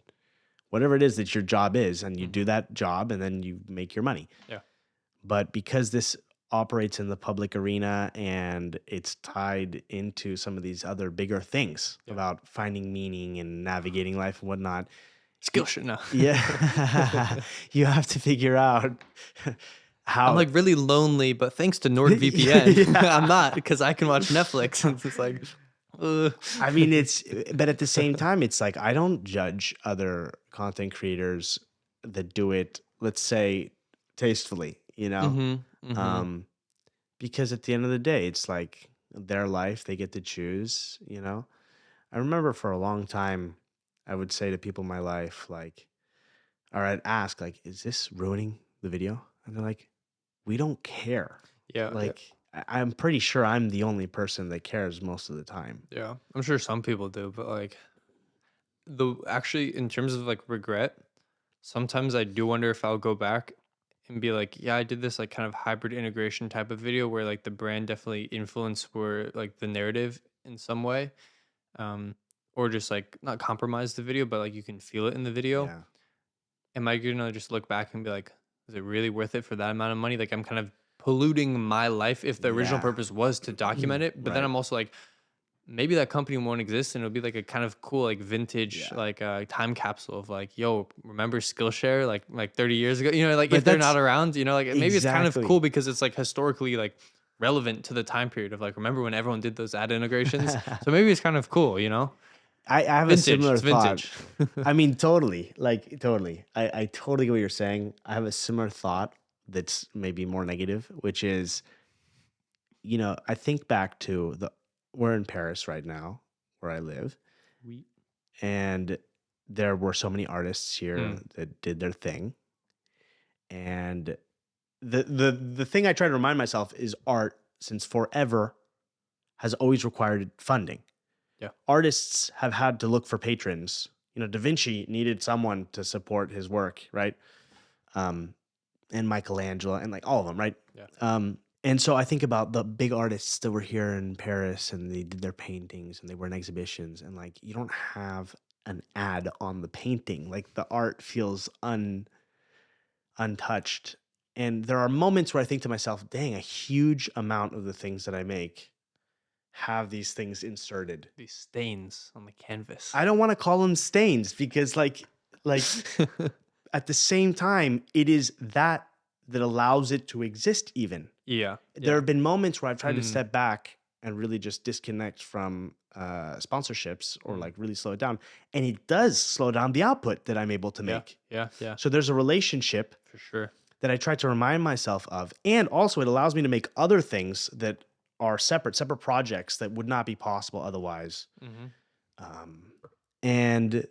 whatever it is that your job is, and you do Mm-hmm. that job and then you make your money. Yeah. But because this operates in the public arena and it's tied into some of these other bigger things Yeah. about finding meaning and navigating life and whatnot, Skillshare now. yeah, you have to figure out I'm how. like really lonely, but thanks to NordVPN, I'm Yeah. not because I can watch Netflix. And it's like, I mean, but at the same time, it's like I don't judge other content creators that do it, let's say, tastefully, mm-hmm, mm-hmm. um, because at the end of the day, it's like their life, they get to choose. I remember for a long time, I would say to people in my life, like, or I'd ask, like, is this ruining the video? And they're like, we don't care. Yeah, yeah, Like, I'm pretty sure I'm the only person that cares most of the time. yeah. I'm sure some people do, but like actually in terms of like regret, sometimes I do wonder if I'll go back and be like, yeah, I did this like kind of hybrid integration type of video where like the brand definitely influenced where like the narrative in some way. Um, or just like not compromise the video, but like you can feel it in the video. Yeah. Am I gonna just look back and be like, is it really worth it for that amount of money? Like I'm kind of polluting my life if the original Yeah. purpose was to document it. But then Right. I'm also like, maybe that company won't exist and it'll be like a kind of cool like vintage Yeah. like time capsule of like, yo, remember Skillshare like 30 years ago? Like if But they're not that's around, like maybe it's kind of cool exactly. because it's like historically like relevant to the time period of like remember when everyone did those ad integrations? So maybe it's kind of cool. I have a Vintage. similar It's thought. vintage. I mean, totally. Like, totally. I totally get what you're saying. I have a similar thought that's maybe more negative, which is, I think back to we're in Paris right now, where I live, We and there were so many artists here mm, that did their thing. And the thing I try to remind myself is art, since forever, has always required funding. yeah. Artists have had to look for patrons. Da Vinci needed someone to support his work, right? Um, and Michelangelo and like all of them, right? Yeah. And so I think about the big artists that were here in Paris and they did their paintings and they were in exhibitions, and like you don't have an ad on the painting. Like the art feels untouched. And there are moments where I think to myself, dang, a huge amount of the things that I make have these things inserted. These stains on the canvas. I don't want to call them stains because like at the same time, it is that allows it to exist even. Yeah. There Yeah. have been moments where I've tried to Mm, step back and really just disconnect from sponsorships or mm. like really slow it down. And it does slow down the output that I'm able to Yeah. make. Yeah. Yeah. So there's a relationship For sure. that I try to remind myself of. And also it allows me to make other things that are separate projects that would not be possible otherwise. Mm-hmm. Um, and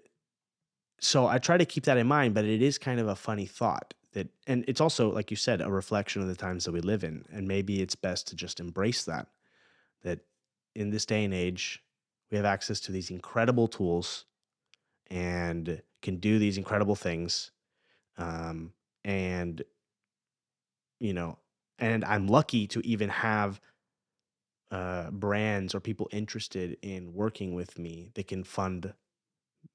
so I try to keep that in mind, but it is kind of a funny thought that, and it's also, like you said, a reflection of the times that we live in. And maybe it's best to just embrace that in this day and age, we have access to these incredible tools and can do these incredible things. Um, and, you know, and I'm lucky to even have brands or people interested in working with me that can fund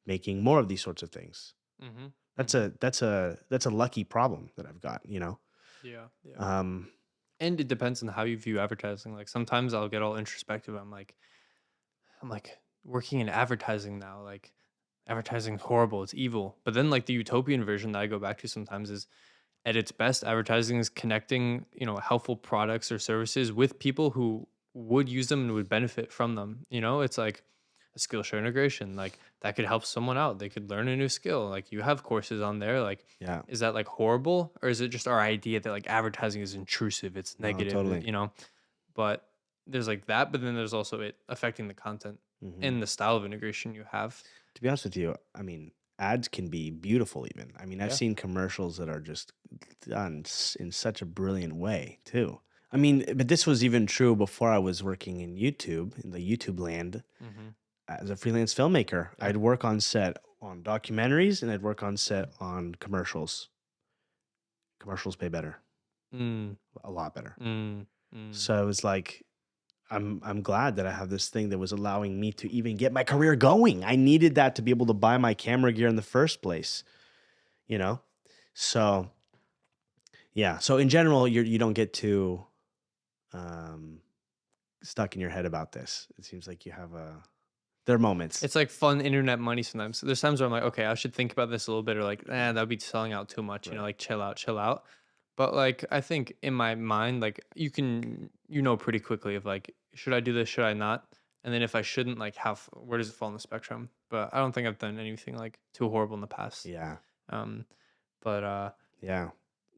making more of these sorts of things. Mm-hmm. That's Mm-hmm. a lucky problem that I've got, you know? Yeah. Yeah. Um, And it depends on how you view advertising. Like sometimes I'll get all introspective. I'm like working in advertising now. Like advertising is horrible. It's evil. But then like the utopian version that I go back to sometimes is at its best, advertising is connecting, helpful products or services with people who would use them and would benefit from them. It's like a Skillshare integration, like that could help someone out. They could learn a new skill. Like you have courses on there. Like, yeah, is that like horrible, or is it just our idea that like advertising is intrusive? It's no, negative, totally. But there's like that. But then there's also it affecting the content Hmm. and the style of integration you have. To be honest with you, I mean, ads can be beautiful even. I mean, I've Yeah. seen commercials that are just done in such a brilliant way, too. I mean, but this was even true before I was working in YouTube, in the YouTube land. Mm-hmm. As a freelance filmmaker, Yeah. I'd work on set on documentaries and I'd work on set on commercials. Commercials pay better, Mm, a lot better. mm, mm. So it was like, I'm glad that I have this thing that was allowing me to even get my career going. I needed that to be able to buy my camera gear in the first place, you know? So yeah. So in general, you don't get too um, stuck in your head about this. It seems like you have there are moments. It's like fun internet money sometimes. There's times where I'm like, okay, I should think about this a little bit, or like, that'd be selling out too much, Right. like chill out, chill out. But like, I think in my mind, like you can, pretty quickly of like, should I do this? Should I not? And then if I shouldn't, like, where does it fall on the spectrum? But I don't think I've done anything like too horrible in the past. Yeah. Um, but Yeah.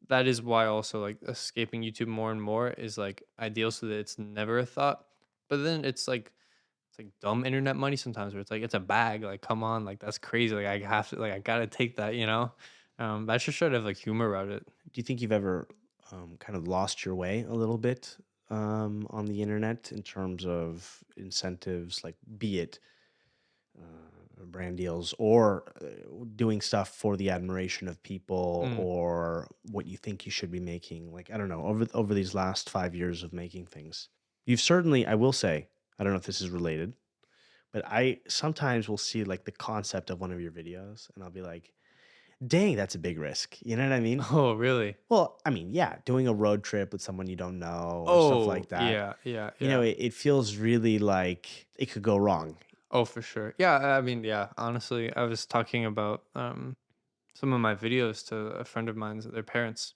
that is why also like escaping YouTube more and more is like ideal so that it's never a thought. But then it's like dumb internet money sometimes where it's like it's a bag. Like, come on, like that's crazy. Like I have to like I gotta take that. That's just sort of like humor about it. Do you think you've ever kind of lost your way a little bit on the internet in terms of incentives, like be it brand deals or doing stuff for the admiration of people Mm. or what you think you should be making? Like, I don't know, over these last 5 years of making things, you've certainly, I will say, I don't know if this is related, but I sometimes will see like the concept of one of your videos and I'll be like, dang, that's a big risk. You know what I mean? Oh, really? Well, I mean, yeah, doing a road trip with someone you don't know or stuff Oh, like that, yeah, yeah, you know, yeah. it feels really like it could go wrong. Oh, for sure. Yeah, I mean, yeah. Honestly, I was talking about some of my videos to a friend of mine's, their parents.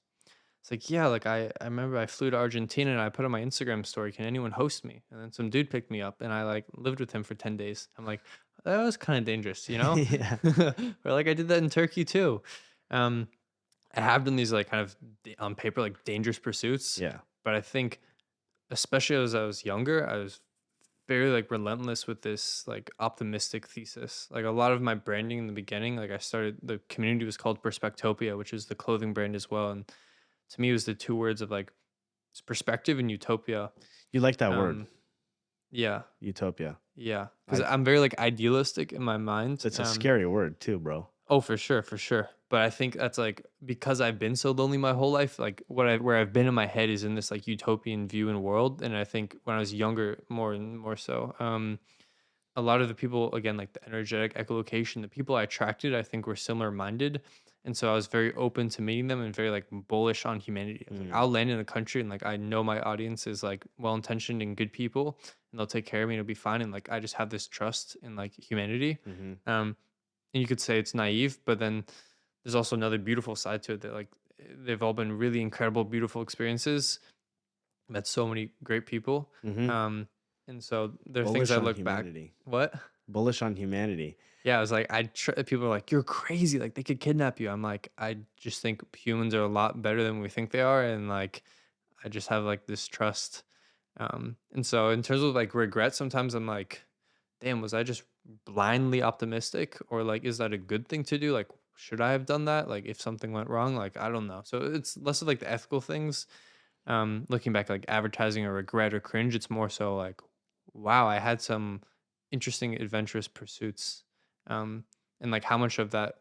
It's like, yeah, like I remember I flew to Argentina and I put on my Instagram story, can anyone host me? And then some dude picked me up and I like lived with him for 10 days. I'm like, that was kind of dangerous. Yeah. Or like I did that in Turkey too. Um, I have done these like kind of on paper like dangerous pursuits, Yeah. but I think especially as I was younger, I was very like relentless with this like optimistic thesis. Like a lot of my branding in the beginning, like the community was called Perspectopia, which is the clothing brand as well. And to me, it was the two words of like it's perspective and utopia. You like that word, Um, yeah, utopia. yeah, because I I'm very like idealistic in my mind. That's a scary word too, bro. Oh, for sure, for sure. But I think that's like because I've been so lonely my whole life. Like where I've been in my head is in this like utopian view and world. And I think when I was younger, more and more so, a lot of the people again like the energetic echolocation, the people I attracted, I think were similar minded. And so I was very open to meeting them and very like bullish on humanity. I was like, Mm, I'll land in a country and like I know my audience is like well intentioned and good people and they'll take care of me and it'll be fine. And like I just have this trust in like humanity. mhm. And you could say it's naive, but then there's also another beautiful side to it that like they've all been really incredible, beautiful experiences. met so many great people. Mm-hmm. And so there are things Bullish I on look back. humanity. What? Bullish on humanity. Yeah, I was like, people are like, you're crazy. Like they could kidnap you. I'm like, I just think humans are a lot better than we think they are. And like, I just have like this trust. And so in terms of like regret, sometimes I'm like, damn, was I just blindly optimistic? Or like, is that a good thing to do? Like, should I have done that? Like if something went wrong, like, I don't know. So it's less of like the ethical things. Looking back, like advertising or regret or cringe, it's more so like, wow, I had some interesting adventurous pursuits. And like how much of that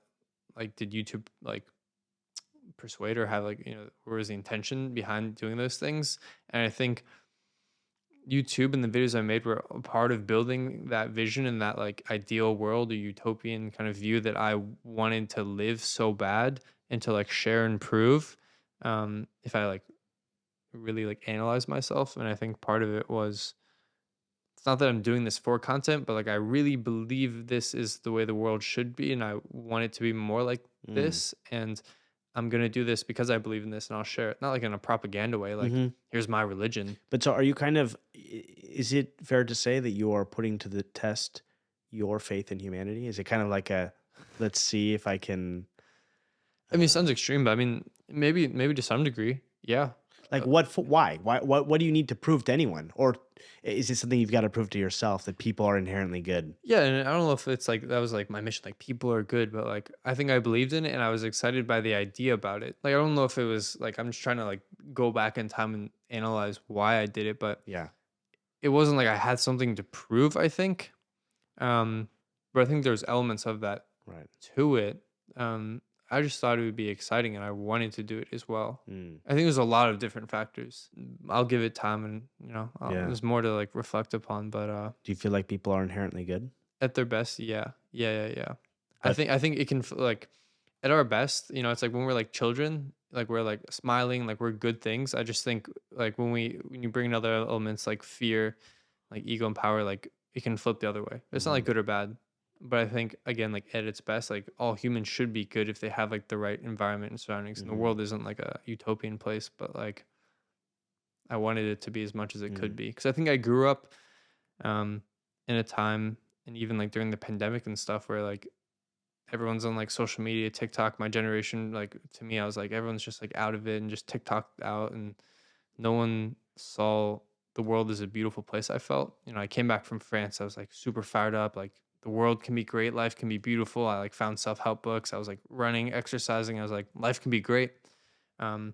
like did YouTube like persuade or have like, where was the intention behind doing those things? And I think YouTube and the videos I made were a part of building that vision and that like ideal world or utopian kind of view that I wanted to live so bad and to like share and prove. If I like really like analyze myself, and I think part of it was, it's not that I'm doing this for content, but like I really believe this is the way the world should be, and I want it to be more like Mm. this. And I'm gonna do this because I believe in this, and I'll share it. Not like in a propaganda way, like Mm-hmm. here's my religion. But so are you kind of, is it fair to say that you are putting to the test your faith in humanity? Is it kind of like a, let's see if I can, I mean, it sounds uh, extreme, but I mean, maybe to some degree, yeah. like why do you need to prove to anyone? Or is it something you've got to prove to yourself that people are inherently good? Yeah, and I don't know if it's like that was like my mission, like people are good, but like I think I believed in it and I was excited by the idea about it. Like I don't know if it was like I'm just trying to like go back in time and analyze why I did it, but Yeah. it wasn't like I had something to prove, I think. Um, but I think there's elements of that Right. to it. Um, I just thought it would be exciting and I wanted to do it as well. Mm. I think there's a lot of different factors. I'll give it time and Yeah. there's more to like reflect upon, but Do you feel like people are inherently good? at their best, yeah. Yeah. I But think I think it can like at our best, it's like when we're like children, like we're like smiling, like we're good things. I just think like when you bring in other elements like fear, like ego and power, like it can flip the other way. It's not like mhm, good or bad. But I think again, like at its best, like all humans should be good if they have like the right environment and surroundings. And the mhm, world isn't like a utopian place, but like I wanted it to be as much as it could mm, be. Because I think I grew up um in a time, and even like during the pandemic and stuff, where like everyone's on like social media, TikTok. My generation, like to me, I was like everyone's just like out of it and just TikTok out, and no one saw the world as a beautiful place. I felt, I came back from France. I was like super fired up. Like the world can be great, life can be beautiful. I like found self help books. I was like running, exercising. I was like life can be great. Um,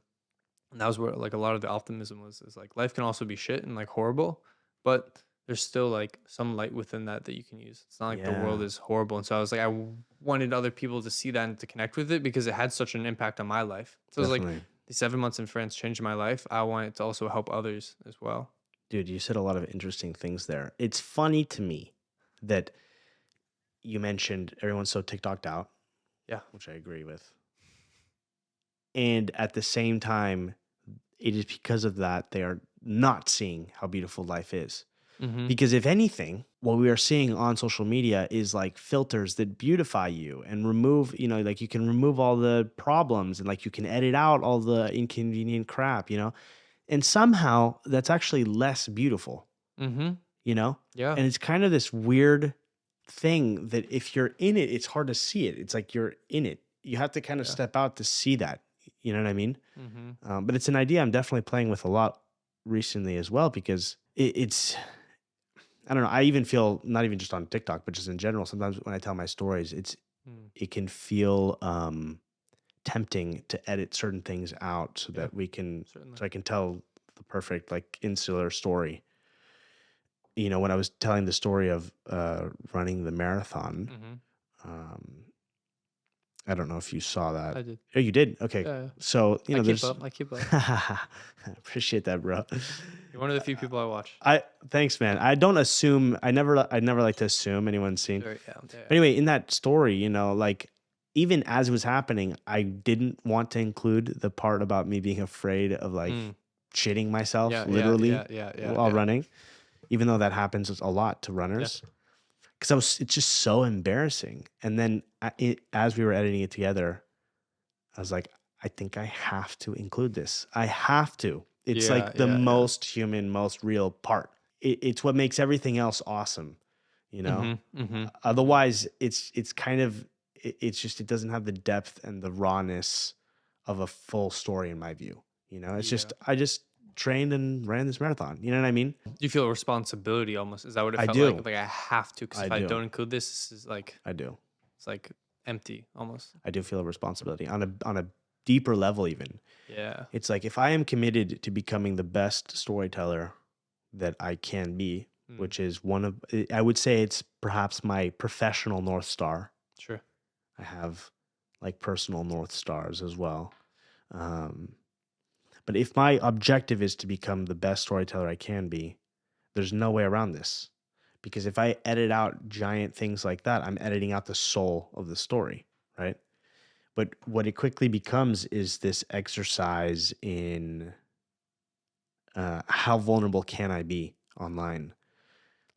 and that was where like a lot of the optimism was. Is like life can also be shit and like horrible, but there's still like some light within that you can use. It's not like the world yeah, is horrible. And so I was like, wanted other people to see that and to connect with it because it had such an impact on my life. So it was like definitely. the 7 months in France changed my life. I want it to also help others as well. Dude, you said a lot of interesting things there. It's funny to me that you mentioned everyone's so TikToked out, Yeah. which I agree with. And at the same time, it is because of that they are not seeing how beautiful life is. Mm-hmm. Because if anything, what we are seeing on social media is like filters that beautify you and remove, like you can remove all the problems and like you can edit out all the inconvenient crap. And somehow that's actually less beautiful, Mm-hmm. you know? Yeah. And it's kind of this weird thing that if you're in it, it's hard to see it. It's like you're in it. You have to kind of Yeah. step out to see that. You know what I mean? Mm-hmm. But it's an idea I'm definitely playing with a lot recently as well because it's I don't know. I even feel not even just on TikTok, but just in general. Sometimes when I tell my stories, Mm. it can feel tempting to edit certain things out so Yeah. that Certainly. so I can tell the perfect like insular story. When I was telling the story of running the marathon, Mm-hmm. um, I don't know if you saw that. I did. Oh, you did? Okay. Yeah. So, I keep there's up. I keep up. appreciate that, bro. You're one of the few people I watch. I thanks, man. I don't assume. I never like to assume anyone's seen. Sure. Yeah. But anyway, in that story, like even as it was happening, I didn't want to include the part about me being afraid of like Mm. shitting myself Yeah. Yeah. literally Yeah. Yeah. Yeah. while Yeah. running, even though that happens a lot to Yeah. runners. Because it's just so embarrassing. And then as we were editing it together, I was like, I think I have to include this. I have to. It's Yeah, like the yeah, yeah. most human, most real part. It's what makes everything else awesome, you know? Mhm, mhm, mhm. Otherwise, it's kind of it's just it doesn't have the depth and the rawness of a full story in my view. You know, it's Yeah. just I just trained and ran this marathon. You know what I mean? Do you feel a responsibility almost? Is that what it I felt like? do. Like I have to, because I if I do. don't include this, this is like I do. it's like empty almost. I do feel a responsibility on a deeper level even. Yeah. It's like if I am committed to becoming the best storyteller that I can be, Mm, which is one of I would say it's perhaps my professional north star. sure. I have like personal north stars as well. Um, but if my objective is to become the best storyteller I can be, there's no way around this. Because if I edit out giant things like that, I'm editing out the soul of the story, right? But what it quickly becomes is this exercise in how vulnerable can I be online?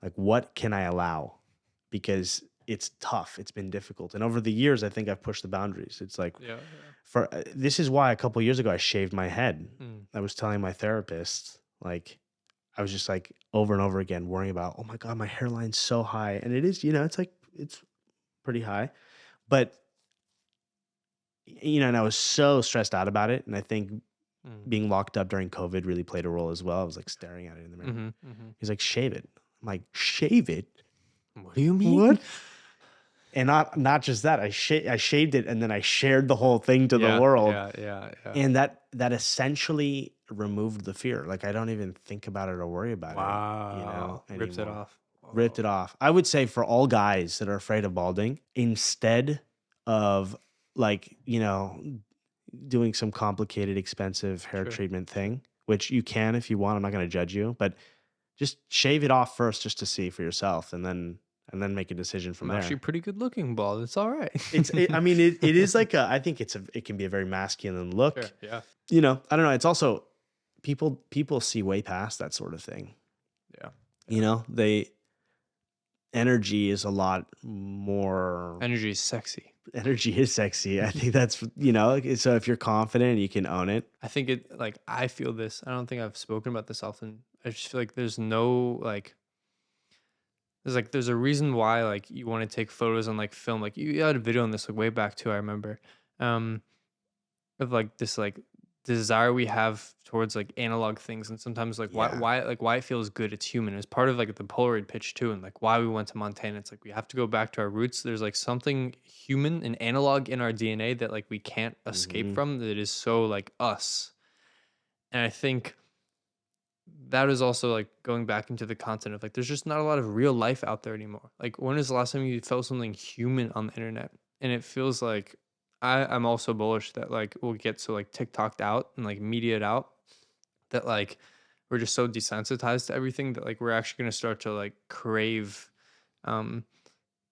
Like, what can I allow? Because it's tough. It's been difficult. And over the years, I think I've pushed the boundaries. It's like, Yeah, yeah. for this is why a couple years ago I shaved my head. Mm, I was telling my therapist, like, I was just like over and over again worrying about, oh my God, my hairline's so high. And it is, it's like, it's pretty high. But, and I was so stressed out about it. And I think mm, being locked up during COVID really played a role as well. I was like staring at it in the mirror. mhm, mhm. He's like, shave it. I'm like, shave it? What do you mean? What? And not just that, I shaved it and then I shared the whole thing to the Yeah, world. yeah, yeah, yeah. And that essentially removed the fear. Like I don't even think about it or worry about it, Wow. Ripped it anymore. off. Ripped Whoa. it off. I would say for all guys that are afraid of balding, instead of like, doing some complicated, expensive hair Sure, treatment sure. thing, which you can if you want. I'm not going to judge you, but just shave it off first just to see for yourself and then make a decision from I'm actually there. pretty good looking bald. It's all right. I mean, it is like I think it can be a very masculine look. Sure, yeah, I don't know. It's also people see way past that sort of thing. yeah, yeah. They energy is a lot more. Energy is sexy. Energy is sexy. I think that's so if you're confident, you can own it. I think it like I feel this. I don't think I've spoken about this often. I just feel like there's no like there's a reason why like you want to take photos on like film. Like you had a video on this like way back too, I remember. Um of like this like desire we have towards like analog things, and sometimes like Yeah. why it feels good, it's human. It's part of like the Polaroid pitch too, and like why we went to Montana. It's like we have to go back to our roots. There's like something human and analog in our DNA that like we can't escape Hmm. from, that is so like us. And I think that is also like going back into the content of like there's just not a lot of real life out there anymore. Like when is the last time you felt something human on the internet? And it feels like I'm also bullish that like we'll get so like TikToked out and like mediated out, that like we're just so desensitized to everything that like we're actually gonna start to like crave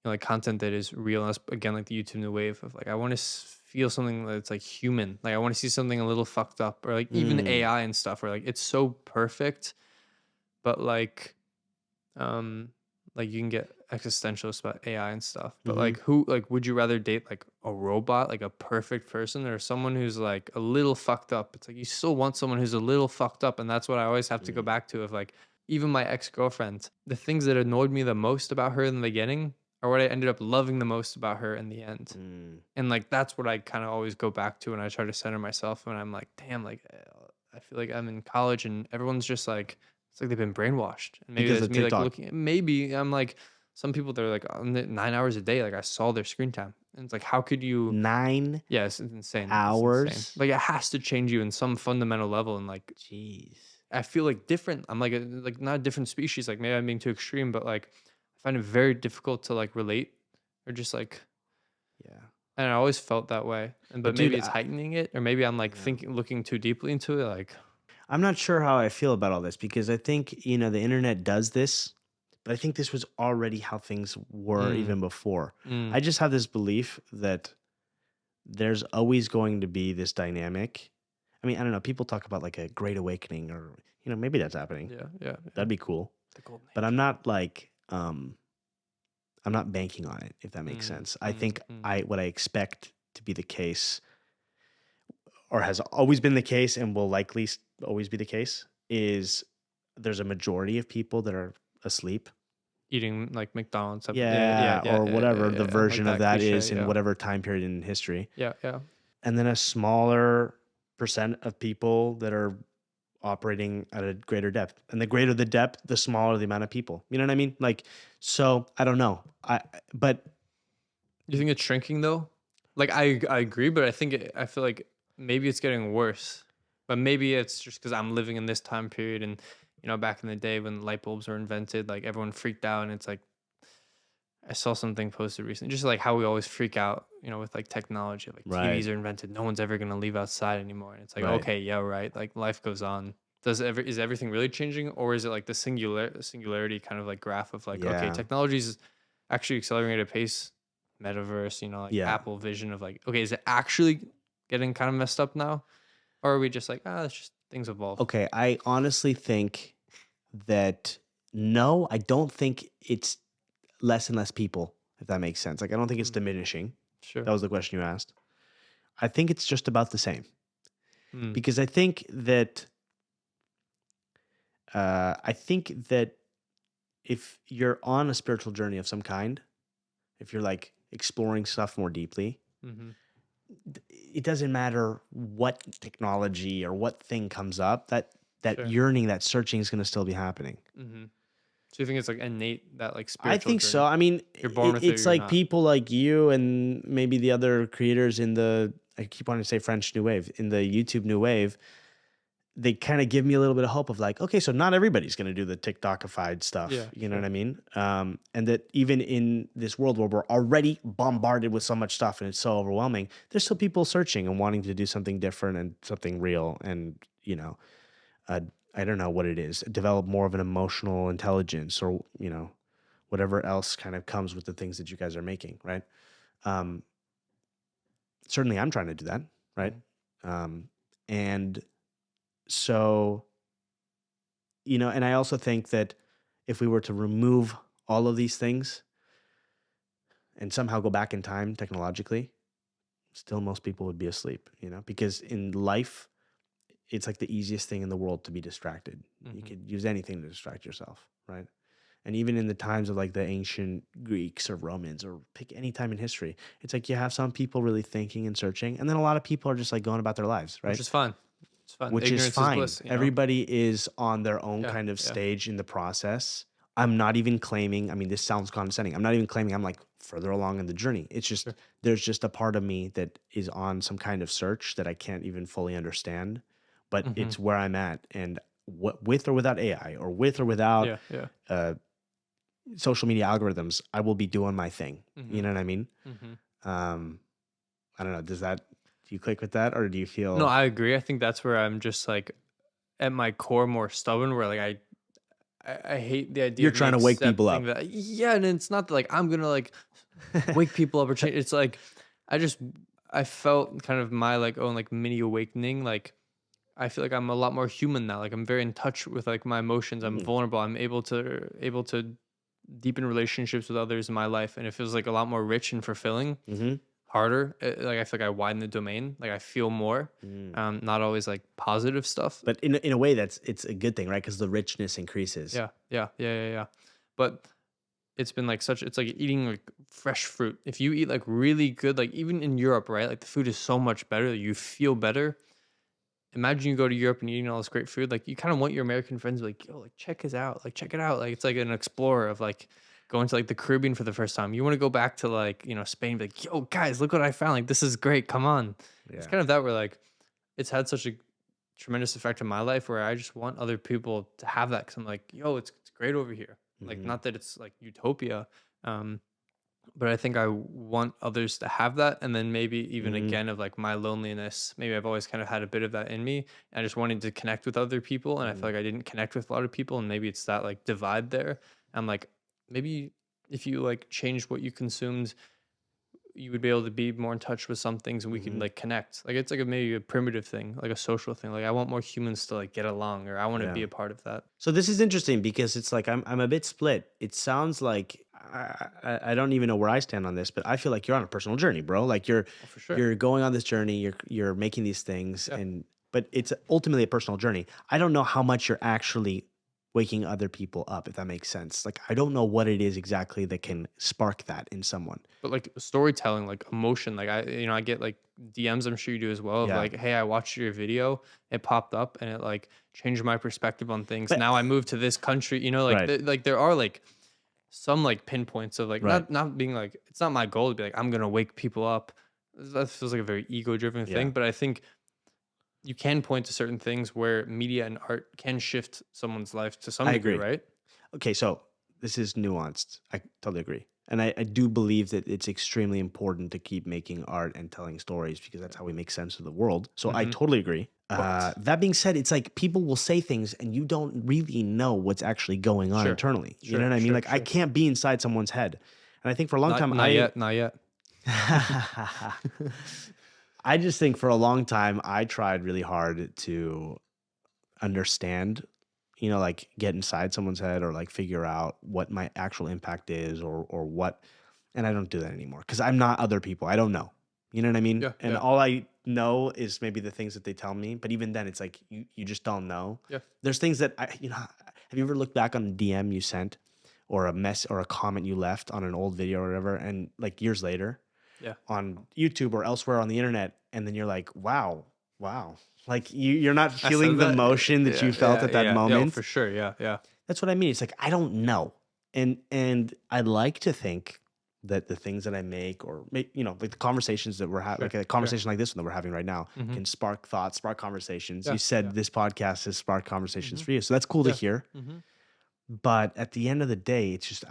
like content that is real. And that's again like the YouTube new wave of like I want to feel something that's like human. Like I want to see something a little fucked up, or like even Mm. AI and stuff where like it's so perfect, but um like you can get existentialist about AI and stuff. But Hmm. like who like would you rather date like a robot, like a perfect person, or someone who's like a little fucked up? It's like you still want someone who's a little fucked up, and that's what I always have to go Mm. back to of like even my ex-girlfriend, the things that annoyed me the most about her in the beginning are what I ended up loving the most about her in the end. Mm. And like that's what I kind of always go back to when I try to center myself, when I'm like, damn, like I feel like I'm in college and everyone's just like it's like they've been brainwashed. And maybe Because that's of me like TikTok. looking, maybe I'm like some people that are like on the 9 hours a day, like I saw their screen time. And it's like how could you, 9 yeah, it's insane. It's insane. hours. Like it has to change you in some fundamental level. And like Jeez. I feel like different. I'm like like not a different species. Like maybe I'm being too extreme, but like I find it very difficult to like relate, or just like, Yeah. and I always felt that way. And But but maybe dude, it's heightening it, or maybe I'm like yeah. thinking, looking too deeply into it. Like, I'm not sure how I feel about all this because I think, the internet does this, but I think this was already how things were mm, even before. mm, I just have this belief that there's always going to be this dynamic. I mean, I don't know. People talk about like a great awakening or, maybe that's happening. yeah, yeah, yeah. That'd be cool. The golden But age. I'm not banking on it, if that makes Mm, sense. I mm, think mm, what I expect to be the case or has always been the case and will likely always be the case, is there's a majority of people that are asleep. Eating like McDonald's. Yeah, or whatever the Like version of that that cliche. is in whatever time period in history. Yeah. And then a smaller percent of people that are operating at a greater depth. And the greater the depth, the smaller the amount of people. You know what I mean? Like, so I don't know. But You think it's shrinking though? Like I agree, but I feel like maybe it's getting worse. But maybe it's just because I'm living in this time period, and back in the day when light bulbs were invented, like everyone freaked out, and it's like I saw something posted recently, just like how we always freak out, with like technology, like right, TVs are invented, no one's ever gonna leave outside anymore, and it's like right. okay, yeah, right, like life goes on. Is everything really changing, or is it like the singularity kind of like graph of like okay, Yeah. technology's actually accelerating at a pace, metaverse, like Yeah. Apple vision of like okay, is it actually getting kind of messed up now, or are we just like it's just things evolve? Okay. I honestly think that no, I don't think it's less and less people, if that makes sense. Like, I don't think it's Mm, diminishing. sure. That was the question you asked. I think it's just about the same Mm, because I think that if you're on a spiritual journey of some kind, if you're like exploring stuff more deeply, mm-hmm. it doesn't matter what technology or what thing comes up, that Sure. yearning, that searching is going to still be happening. Mm-hmm. So you think it's like innate, that like I spiritual think so. journey? I mean, You're born with it or it's you're like not. people like you and maybe the other creators in the, I keep wanting to say French New Wave, in the YouTube New Wave, they kind of give me a little bit of hope of like, okay, so not everybody's going to do the TikTokified stuff. Yeah, You know what sure. I mean? And that even in this world where we're already bombarded with so much stuff and it's so overwhelming, there's still people searching and wanting to do something different and something real. And, uh, I don't know what it is, develop more of an emotional intelligence or, whatever else kind of comes with the things that you guys are making. Right. Um, Certainly I'm trying to do that. Right. Mhm. And so, and I also think that if we were to remove all of these things and somehow go back in time technologically, still most people would be asleep, because in life, it's like the easiest thing in the world to be distracted. You Mhm. could use anything to distract yourself, right? And even in the times of like the ancient Greeks or Romans or pick any time in history, it's like you have some people really thinking and searching, and then a lot of people are just like going about their lives, Which right? is fun. It's fun. Which is Ignorance is fine. bliss. Everybody is on their own Yeah, kind of yeah. stage in the process. I'm not even claiming, I mean, this sounds condescending. I'm not even claiming I'm like further along in the journey. It's just, Sure. there's just a part of me that is on some kind of search that I can't even fully understand, but Mhm. it's where I'm at. And what, with or without AI or with or without Yeah, yeah. uh, social media algorithms, I will be doing my thing. You Mhm. know what I mean? Mhm. Um, I don't know. Do you click with that or do you No, feel I agree. I think that's where I'm just like at my core more stubborn where like I hate the idea you're of me trying to wake people accepting up? that. Yeah, and it's not that like I'm gonna like wake people up or change. It's like I just I felt kind of my like own like mini awakening. Like I feel like I'm a lot more human now. Like I'm very in touch with like my emotions. I'm Mm, vulnerable. I'm able to deepen relationships with others in my life, and it feels like a lot more rich and fulfilling. mhm. Harder. Like I feel like I widen the domain. Like I feel more. Mm. Not always like positive stuff. But in a way, it's a good thing, right? Because the richness increases. Yeah. But it's been like such. It's like eating like fresh fruit. If you eat like really good, like even in Europe, right? Like the food is so much better. You feel better. Imagine you go to Europe and eating all this great food. Like you kind of want your American friends to be like, yo, like check us out. Like check it out. Like it's like an explorer of like going to like the Caribbean for the first time. You want to go back to like, Spain, be like, yo, guys, look what I found. Like this is great. Come on. It's Yeah. kind of that where like it's had such a tremendous effect in my life where I just want other people to have that because I'm like, yo, it's great over here. Like Hmm. not that it's like utopia. Um, but I think I want others to have that. And then maybe even Hmm. again of like my loneliness, maybe I've always kind of had a bit of that in me. I just wanted to connect with other people. And I Hmm. feel like I didn't connect with a lot of people. And maybe it's that like divide there. I'm like, maybe if you like changed what you consumed, you would be able to be more in touch with some things and we could Hmm. like connect. Like it's like maybe a primitive thing, like a social thing. Like I want more humans to like get along or I want to Yeah. be a part of that. So this is interesting because it's like I'm a bit split. It sounds like I don't even know where I stand on this, but I feel like you're on a personal journey, bro. Like Oh, for sure. you're going on this journey, you're making these things, Yeah. but it's ultimately a personal journey. I don't know how much you're actually waking other people up, if that makes sense. Like I don't know what it is exactly that can spark that in someone. But like storytelling, like emotion, like I get like DMs, I'm sure you do as well, of Yeah. like, hey, I watched your video, it popped up and it like changed my perspective on things. But Now I moved to this country, like right, like there are like some like pinpoints of like right. not being like, it's not my goal to be like I'm gonna wake people up. That feels like a very ego driven Yeah. thing, but I think you can point to certain things where media and art can shift someone's life to some I degree, agree. right? Okay, so this is nuanced. I totally agree. And I do believe that it's extremely important to keep making art and telling stories because that's how we make sense of the world. So I Mm-hmm. totally agree. But That being said, it's like people will say things and you don't really know what's actually going on sure, internally. You know sure, what I mean? sure, Like I sure. can't be inside someone's head. And I think for a long time, Not yet, not yet. I just think for a long time, I tried really hard to understand, like get inside someone's head or like figure out what my actual impact is or what. And I don't do that anymore because I'm not other people. I don't know. You know what I mean? Yeah, And yeah, all I know is maybe the things that they tell me. But even then, it's like you just don't know. yeah. There's things that have you ever looked back on a DM you sent or a mess or a comment you left on an old video or whatever, and like years later Yeah. on YouTube or elsewhere on the internet, and then you're like, wow. Like you're not I feeling said the that. motion that Yeah, you felt yeah, at that yeah. Yeah, moment. for sure. Yeah, yeah. That's what I mean. It's like I don't know. And I'd like to think that the things that I make or make, like the conversations that we're having, Sure, like a sure. conversation like this one that we're having right now Mm-hmm. can spark thoughts, spark conversations. Yeah, You said yeah. this podcast has sparked conversations Mm-hmm. for you. So that's cool to Yeah. hear. Mm-hmm. But at the end of the day, it's just,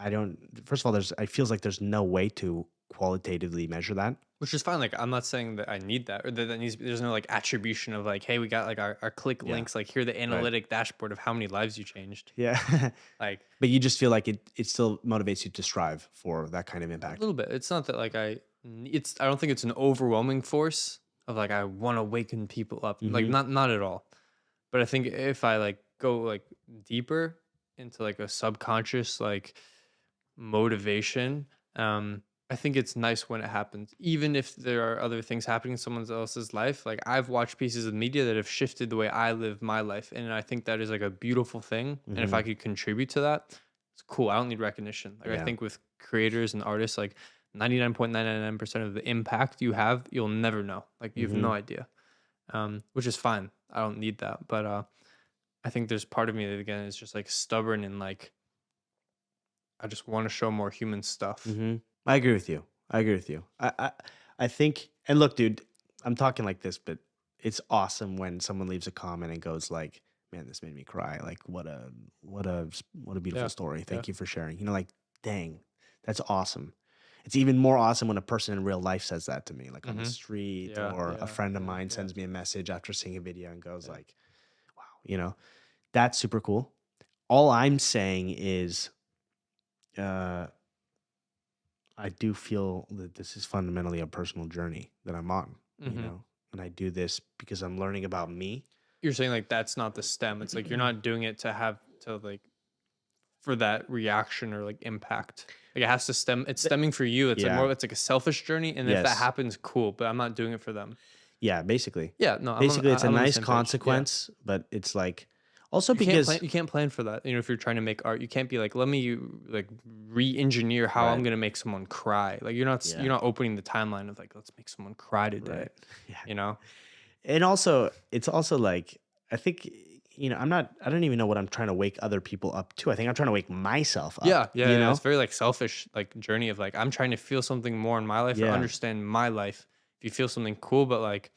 first of all, it feels like there's no way to qualitatively measure that. Which is fine. Like, I'm not saying that I need that or that needs. There's no like attribution of like, hey, we got like our click Yeah. links. Like, here the Right. analytic dashboard of how many lives you changed. Yeah. Like But you just feel like it still motivates you to strive for that kind of a impact. little bit. It's not that like it's. I don't think it's an overwhelming force of like I want to waken people up. Like Hmm. not at all. But I think if I like go like deeper into like a subconscious like motivation, I think it's nice when it happens, even if there are other things happening in someone else's life. Like I've watched pieces of media that have shifted the way I live my life, and I think that is like a beautiful thing. And if Hmm. I could contribute to that, it's cool. I don't need recognition. Like I Yeah. think with creators and artists, like 99.999% of the impact you have, you'll never know. Like you have Hmm. no idea, which is fine. I don't need that, but I think there's part of me that again is just like stubborn and like I just want to show more human stuff. Hmm. I agree with you. I think, and look, dude, I'm talking like this, but it's awesome when someone leaves a comment and goes like, "Man, this made me cry. Like, what a beautiful Yeah, story. yeah. Thank you for sharing." Like, dang, that's awesome. It's even more awesome when a person in real life says that to me, like on the Mm-hmm. street, Yeah, or a yeah, friend of yeah, mine yeah, sends me a message after seeing a video and goes yeah. like, "Wow, that's super cool." All I'm saying is, uh, I do feel that this is fundamentally a personal journey that I'm on, Mm-hmm. and I do this because I'm learning about me. You're saying like that's not the stem. It's like you're not doing it to have to like for that reaction or like impact. Like it has to stem. It's Th- stemming for you. It's like Yeah. more. It's like a selfish journey. And if that Yes. happens, cool. But I'm not doing it for them. Yeah. Basically, Yeah. No. it's a I'm on the nice same page. Yeah. consequence, but it's like also You can't because plan. You can't plan for that. If you're trying to make art, you can't be like, let me like re-engineer how I'm right. gonna make someone cry. Like you're Yeah. not opening the timeline of like, let's make someone cry today. Right. Yeah. You know. And also, it's also like I think I don't even know what I'm trying to wake other people up to. I think I'm trying to wake myself up. Yeah, yeah, yeah. It's very like selfish, like journey of like I'm trying to feel something more in my life or Yeah. understand my life. If you feel something cool, but like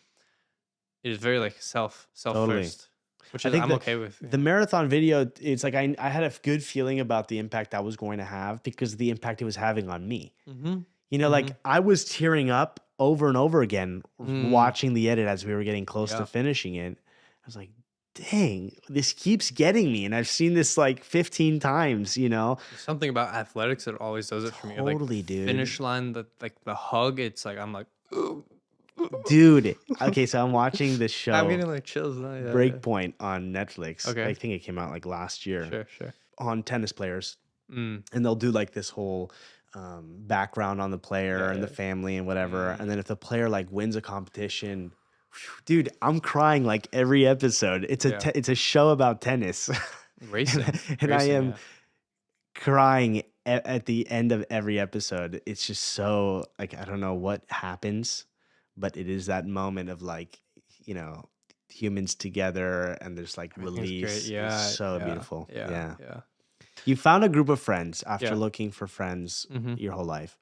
it is very like self Totally. first, which I is think I'm that okay with. the marathon video, it's like I had a good feeling about the impact I was going to have because of the impact it was having on me. Mm-hmm. Like Mm-hmm. I was tearing up over and over again Mm, watching the edit as we were getting close to yeah. finishing it. I was like, dang, this keeps getting me. And I've seen this like 15 times. There's something about athletics that always does it for me. Like the Totally, dude. finish line, the like the hug. It's like I'm like, Dude. Okay, so I'm watching this I'm show getting like chills now. Yeah, yeah. Breakpoint on Netflix. I Okay. think it came out like last year Sure, sure. on tennis players. Mm. and they'll do like this whole background on the player Yeah, and the yeah. family and whatever. And then if the player like wins a competition, dude, I'm crying like every episode. Yeah. It's a show about tennis, and I Racing, am yeah. crying at the end of every episode. It's just so like I don't know what happens, but it is that moment of like you know humans together and there's like Everything's great. release. It's Yeah, so yeah, beautiful. yeah, Yeah. yeah, You found a group of friends after yeah. looking for friends Mm-hmm. your whole life.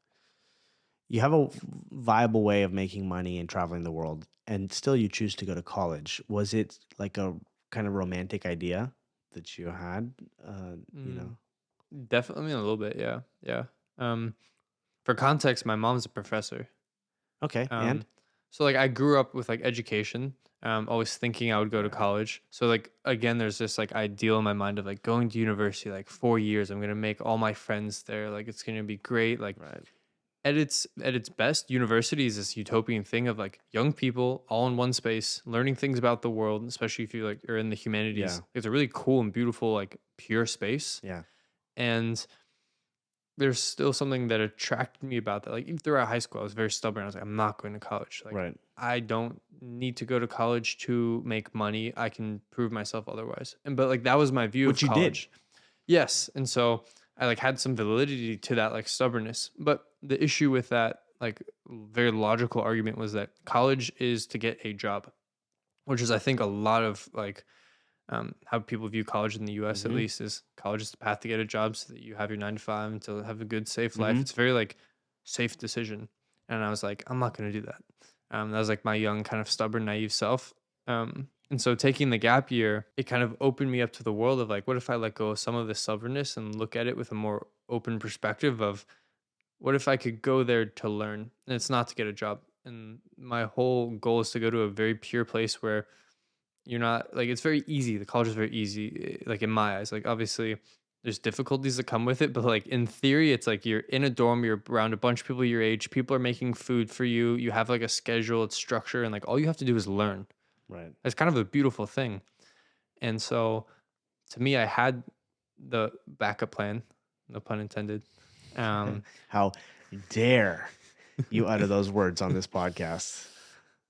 You have a viable way of making money and traveling the world, and still you choose to go to college. Was it like a kind of romantic idea that you had? You Mm, know? definitely a little bit. Yeah, yeah. Um, for context, my mom's a professor. Okay. And Um, so like I grew up with like education, always thinking I would go to right, college. So like again, there's this like ideal in my mind of like going to university, like 4 years. I'm gonna make all my friends there. Like it's gonna be great. Like right. at its best, university is this utopian thing of like young people all in one space, learning things about the world, especially if you like are in the Yeah. humanities. It's a really cool and beautiful, like pure space. Yeah. And there's still something that attracted me about that. Like even throughout high school, I was very stubborn. I was like, I'm not going to college. Like Right. I don't need to go to college to make money. I can prove myself otherwise. And but like that was my view of Which you did. college. Yes. And so I like had some validity to that like stubbornness. But the issue with that like very logical argument was that college is to get a job, which is I think a lot of like how people view college in the US at Mm-hmm. least is college is the path to get a job so that you have your 9 to 5 and to have a good safe life. Mm-hmm. It's very like safe decision. And I was like, I'm not gonna do that. That was like my young kind of stubborn, naive self. And so taking the gap year, it kind of opened me up to the world of like, what if I let go of some of the stubbornness and look at it with a more open perspective of what if I could go there to learn and it's not to get a job. And my whole goal is to go to a very pure place where you're not like it's very easy. The college is very easy, like in my eyes. Like obviously, there's difficulties that come with it, but like in theory, it's like you're in a dorm, you're around a bunch of people your age. People are making food for you. You have like a schedule, it's structure, and like all you have to do is learn. Right. It's kind of a beautiful thing. And so, to me, I had the backup plan, no pun intended. Um, How dare you utter those words on this podcast?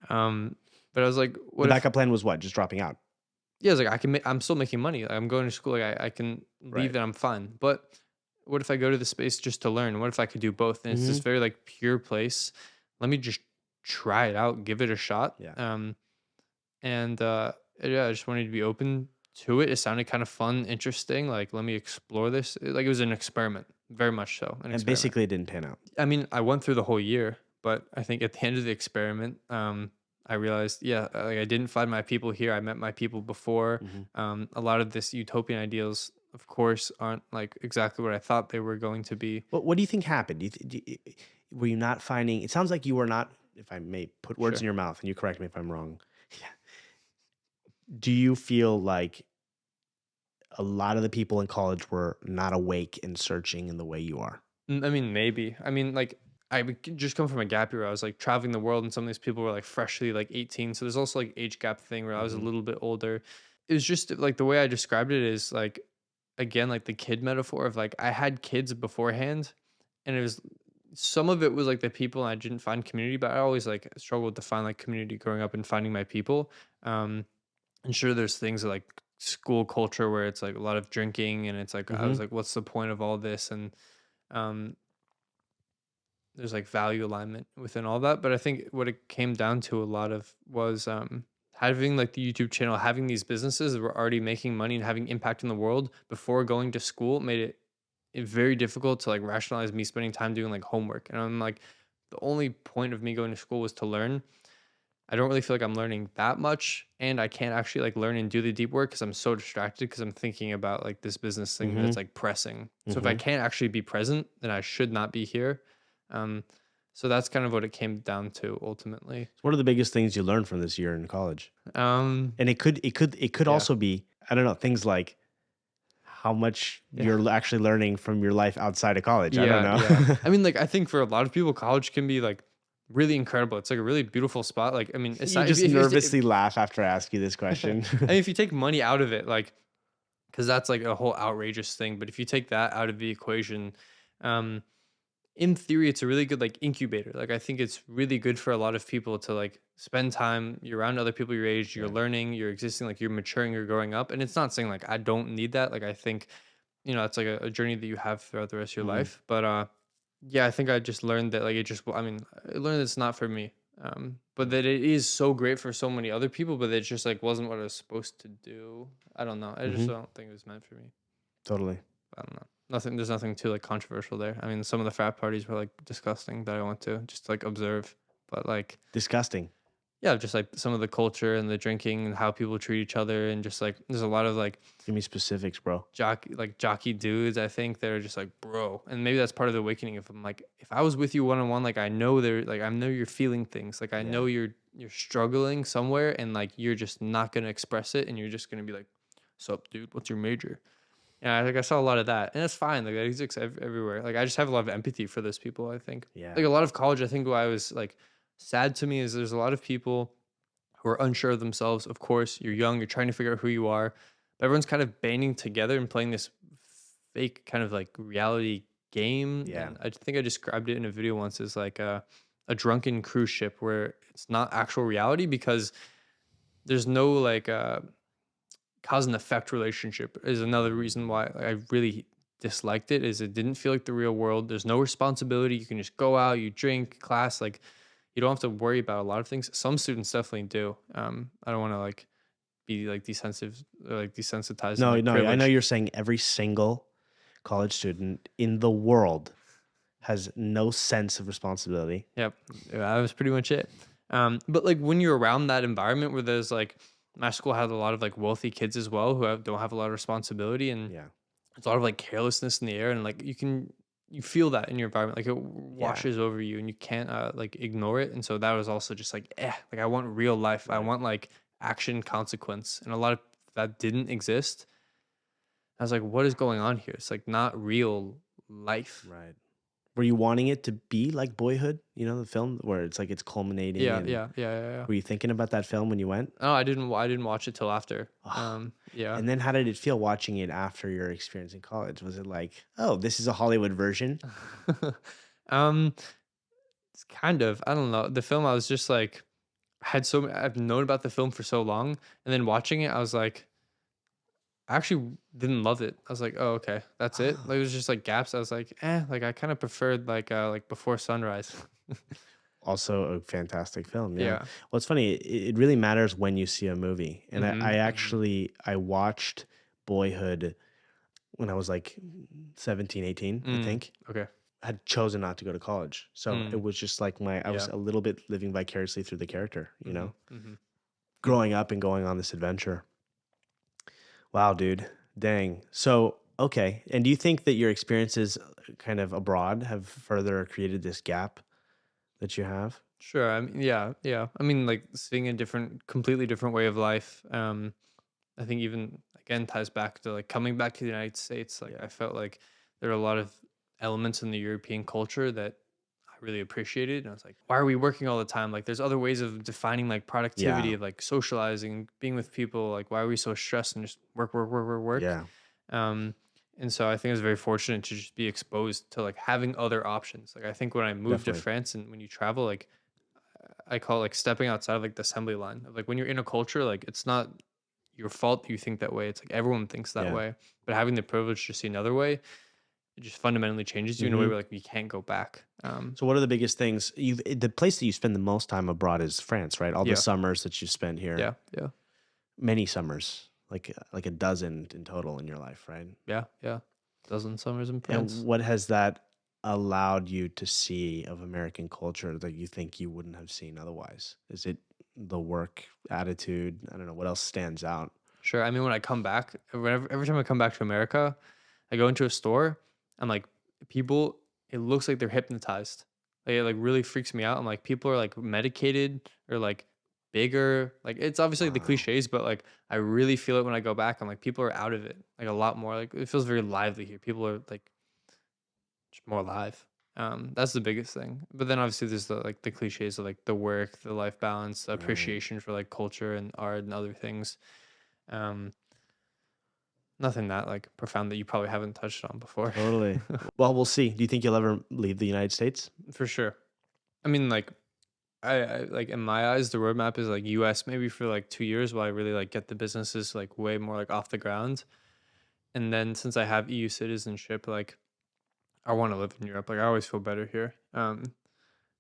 but I was like, The what if backup plan was what? Just dropping out. yeah, it's like I can make. I'm still making money. Like, I'm going to school. Like I can Right. leave and I'm fine. But what if I go to the space just to learn? What if I could do both? And it's Mm-hmm. this very like pure place. Let me just try it out, give it a shot. Yeah. And yeah, I just wanted to be open to it. It sounded kind of fun, interesting. Like let me explore this. Like it was an experiment, very much so. An And experiment. basically, it didn't pan out. I mean, I went through the whole year, but I think at the end of the experiment, I realized, yeah, like I didn't find my people here. I met my people before. Mm-hmm. A lot of this utopian ideals, of course, aren't like exactly what I thought they were going to be. What do you think happened? Were you not finding? It sounds like you were not. If I may put words Sure. in your mouth, and you correct me if I'm wrong. Do you feel like a lot of the people in college were not awake and searching in the way you are? I mean, maybe. I mean, like I would just come from a gap year. I was like traveling the world, and some of these people were like freshly like 18. So there's also like age gap thing where I was a Mm-hmm. little bit older. It was just like the way I described it is like again like the kid metaphor of like I had kids beforehand, and it was some of it was like the people and I didn't find community, but I always like struggled to find like community growing up and finding my people. And sure, there's things like school culture where it's like a lot of drinking, and it's like I Mm-hmm. was like, what's the point of all this? And um, there's like value alignment within all that. But I think what it came down to a lot of was having like the YouTube channel, having these businesses that were already making money and having impact in the world before going to school made it very difficult to like rationalize me spending time doing like homework. And I'm like, the only point of me going to school was to learn. I don't really feel like I'm learning that much, and I can't actually like learn and do the deep work because I'm so distracted because I'm thinking about like this business thing Mm-hmm. that's like pressing. So if I Mm-hmm. can't actually be present, then I should not be here. Um, so that's kind of what it came down to ultimately. What are the biggest things you learned from this year in college? Um, And it could yeah, also be, I don't know, things like how much yeah, you're actually learning from your life outside of college. I don't yeah, yeah. know. I mean, like I think for a lot of people, college can be like really incredible. It's like a really beautiful spot. Like I mean, it's You not just if nervously laugh after I ask you this question. I mean, if you take money out of it, like because that's like a whole outrageous thing. But if you take that out of the equation, um, in theory, it's a really good like incubator. Like I think it's really good for a lot of people to like spend time. You're around other people your age. You're Yeah. learning. You're existing. Like you're maturing. You're growing up. And it's not saying like I don't need that. Like I think it's like a journey that you have throughout the rest of your Hmm. life. But yeah, I think I just learned that like it just. I mean, I learned it's not for me. But that it is so great for so many other people. But it just like wasn't what I was supposed to do. I don't know. I just Hmm. don't think it was meant for me. Totally. I don't know. Nothing. There's nothing too like controversial there. I mean, some of the frat parties were like disgusting that I went to just to, like observe. But like, Disgusting. yeah, just like some of the culture and the drinking and how people treat each other and just like there's a lot of like Give me specifics, bro. jockey dudes. I think that are just like bro, and maybe that's part of the awakening. If I'm like, if I was with you one on one, like I know I know you're feeling things. Like I Yeah. know you're struggling somewhere, and like you're just not gonna express it, and you're just gonna be like, "Sup, dude? What's your major?" Yeah, like I saw a lot of that, and it's fine. Like that exists everywhere. Like I just have a lot of empathy for those people. I think, Yeah. like a lot of college. I think why I was like sad to me is there's a lot of people who are unsure of themselves. Of course, you're young, you're trying to figure out who you are, but everyone's kind of banding together and playing this fake kind of like reality game. Yeah. And I think I described it in a video once as like a drunken cruise ship where it's not actual reality because there's no like cause and effect relationship is another reason why I really disliked it is it didn't feel like the real world. There's no responsibility. You can just go out, you drink, class, like you don't have to worry about a lot of things. Some students definitely do. I don't want to like be like desensitive or like desensitizing No, like no, I know privilege. you're saying every single college student in the world has no sense of responsibility. Yep. Yeah, that was pretty much it. But like when you're around that environment where there's like my school had a lot of like wealthy kids as well who don't have a lot of responsibility and Yeah. there's a lot of like carelessness in the air and like you feel that in your environment like it Yeah. washes over you and you can't like ignore it and so that was also just like like I want real life. I Right. want like action consequence and a lot of that didn't exist. I was like what is going on here? It's like not real life. Right. Were you wanting it to be like Boyhood, the film where it's like it's culminating, Yeah, and yeah, yeah, yeah, yeah. were you thinking about that film when you went? No, I didn't watch it till after. Oh, Yeah. and then how did it feel watching it after your experience in college? Was it like, oh, this is a Hollywood version? um it's kind of I don't know. The film I was just like I've known about the film for so long and then watching it I was like I actually didn't love it. I was like, "Oh, okay. That's it." Like, it Oh, was just like gaps. I was like, like I kind of preferred like Before Sunrise. also a fantastic film. Yeah. Yeah. Well, it's funny. It really matters when you see a movie. And I Mhm. Mhm. actually, I watched Boyhood when I was like 17, 18, I Mm. think. Okay. I had chosen not to go to college. So it Mm. was just like I was Yeah. a little bit living vicariously through the character, Mhm. Mhm. Mm. growing up and going on this adventure. Wow, dude. Dang. So, okay. And do you think that your experiences kind of abroad have further created this gap that you have? Sure. I mean, yeah, yeah. I mean, like seeing a completely different way of life. I think even again ties back to like coming back to the United States. Like Yeah. I felt like there are a lot of elements in the European culture that I really appreciated. And I was like, why are we working all the time? Like there's other ways of defining like productivity, Yeah. of like socializing, being with people. Like why are we so stressed and just work, work, work, work, work? Yeah. Um, and so I think I was very fortunate to just be exposed to like having other options. Like I think when I moved to Definitely. France and when you travel, like I call it like stepping outside of like the assembly line. Of, like when you're in a culture, like it's not your fault you think that way. It's like everyone thinks that Yeah. way. But having the privilege to see another way, it just fundamentally changes you in a way Hmm. where like you can't go back. So, what are the biggest things? The place that you spend the most time abroad is France, right? All the Yeah, summers that you spent here, yeah, yeah, many summers, like a dozen in total in your life, right? yeah, yeah. Dozen summers in And France. what has that allowed you to see of American culture that you think you wouldn't have seen otherwise? Is it the work attitude? I don't know. What else stands out? Sure. I mean, when I come back, every time I come back to America, I go into a store. I'm like, people. It looks like they're hypnotized. Like, it like really freaks me out. I'm like, people are like medicated or like bigger. Like it's obviously the Wow. cliches, but like I really feel it when I go back. I'm like, people are out of it. Like a lot more. Like it feels very lively here. People are like just more alive. That's the biggest thing. But then obviously there's the cliches of like the work, the life balance, the Right. appreciation for like culture and art and other things. Um, Nothing that like profound that you probably haven't touched on before. Totally. Well, we'll see. Do you think you'll ever leave the United States? For sure. I mean, like I like in my eyes, the roadmap is like U.S. maybe for like 2 years while I really like get the businesses like way more like off the ground, and then since I have EU citizenship, like I want to live in Europe. Like I always feel better here.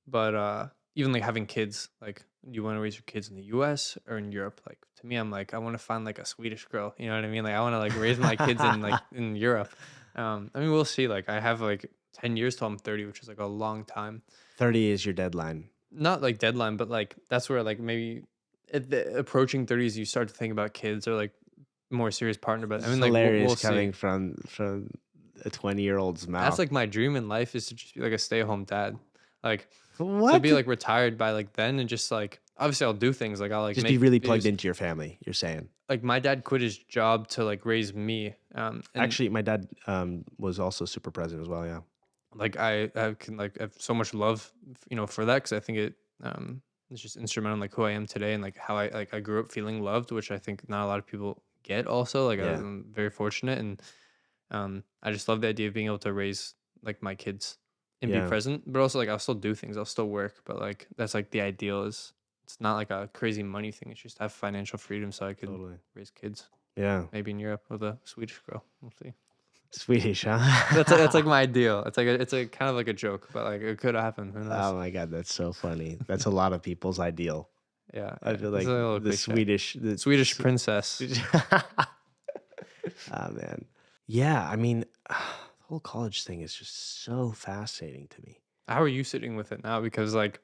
But even like having kids, like you want to raise your kids in the US or in Europe? Like to me, I'm like I want to find like a Swedish girl. You know what I mean? Like I want to like raise my kids in like in Europe. I mean we'll see. Like I have like 10 years till I'm 30, which is like a long time. 30 is your deadline. Not like deadline, but like that's where like maybe at the approaching 30s you start to think about kids or like more serious partner. But I It's mean like we'll, hilarious we'll coming see. from a 20-year-old's That's mouth. like my dream in life is to just be like a stay-at-home dad. Like to What? be like retired by like then and just like obviously I'll do things like I'll like Just be make really plugged videos. into your family, you're saying. Like my dad quit his job to like raise me. And Actually, my dad was also super present as well, yeah. like I can like have so much love, for that because I think it's just instrumental in like who I am today and like how I grew up feeling loved, which I think not a lot of people get. Also, like Yeah. I'm very fortunate, and I just love the idea of being able to raise like my kids and be Yeah. present, but also like I'll still do things, I'll still work, but like that's like the ideal is it's not like a crazy money thing. It's just have financial freedom so I could Totally. raise kids, Yeah. maybe in Europe with a Swedish girl. We'll see. Swedish, huh? That's like my ideal. It's a kind of like a joke, but like it could happen. Who knows? Oh my God, that's so funny. That's a lot of people's ideal. Yeah, I yeah. feel It's a like little the cliche. The Swedish princess. Oh man. Yeah, I mean, the whole college thing is just so fascinating to me. How are you sitting with it now? Because like,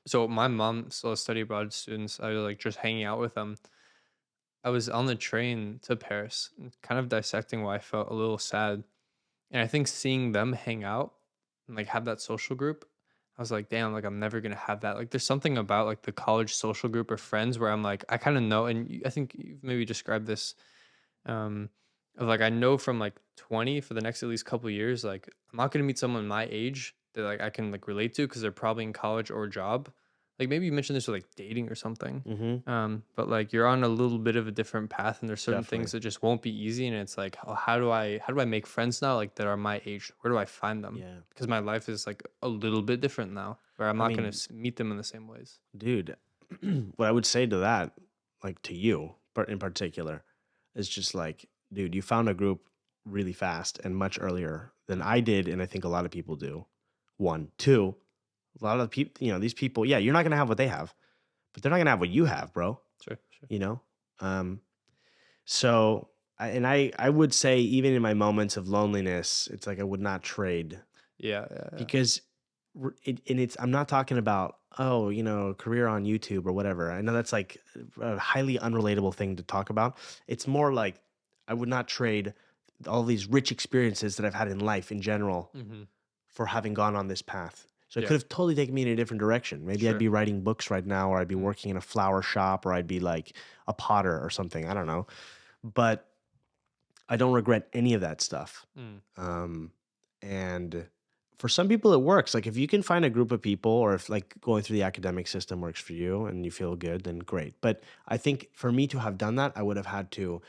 so my mom still has study abroad students. I was like just hanging out with them. I was on the train to Paris, kind of dissecting why I felt a little sad. And I think seeing them hang out and like have that social group, I was like, damn, like I'm never gonna have that. Like there's something about like the college social group or friends where I'm like, I kind of know, and I think you've maybe described this, um, of like I know from like 20 for the next at least couple years, like I'm not gonna meet someone my age that like I can like relate to because they're probably in college or job. Like maybe you mentioned this with like dating or something. Mm-hmm. But like you're on a little bit of a different path and there's certain Definitely. things that just won't be easy and it's like, oh, how do I make friends now like that are my age? Where do I find them? Yeah. Because my life is like a little bit different now where I'm I not gonna mean, meet them in the same ways. dude, what I would say to that, like to you, but in particular, is just like, dude, you found a group really fast and much earlier than I did, and I think a lot of people do. One, two, a lot of people, these people, yeah, you're not gonna have what they have, but they're not gonna have what you have, bro. Sure, sure. You know, so I would say even in my moments of loneliness, it's like I would not trade Yeah, yeah, yeah. because I'm not talking about career on YouTube or whatever. I know that's like a highly unrelatable thing to talk about. It's more like I would not trade all these rich experiences that I've had in life in general Mm-hmm. for having gone on this path. So it Yeah. could have totally taken me in a different direction. Maybe I'd Sure. be writing books right now, or I'd be Mm. working in a flower shop, or I'd be like a potter or something. I don't know. But I don't regret any of that stuff. Mm. And for some people, it works. Like if you can find a group of people, or if like going through the academic system works for you and you feel good, then great. But I think for me to have done that, I would have had to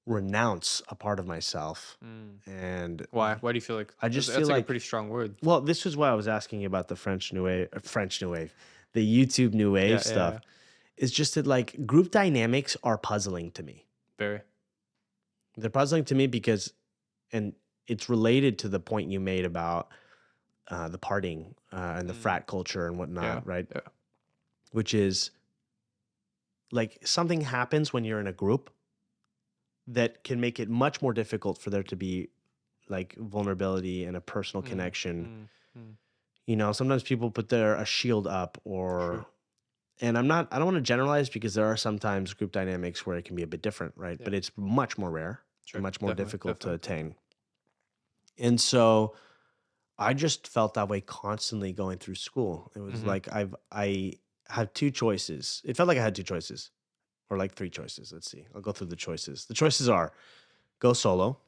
renounce a part of myself. Mm. And Why? Why do you feel like I just feel that's like a like, pretty strong word? well, this is why I was asking you about the French New Wave, the YouTube New Wave Yeah, yeah, stuff. yeah. It's just that like group dynamics are puzzling to me. Very. They're puzzling to me because, and it's related to the point you made about the partying and the Mm. frat culture and whatnot, Yeah, right? yeah. Which is like something happens when you're in a group that can make it much more difficult for there to be like vulnerability and a personal Mm. connection. Mm. Mm. Sometimes people put a shield up Sure. and I don't want to generalize because there are sometimes group dynamics where it can be a bit different, right? Yeah. But it's much more rare Sure. and much more Definitely. difficult to Definitely. attain. And so I just felt that way constantly going through school. It was Mm-hmm. like I had two choices. It felt like I had two choices, or like three choices. Let's see. I'll go through the choices. The choices are go solo,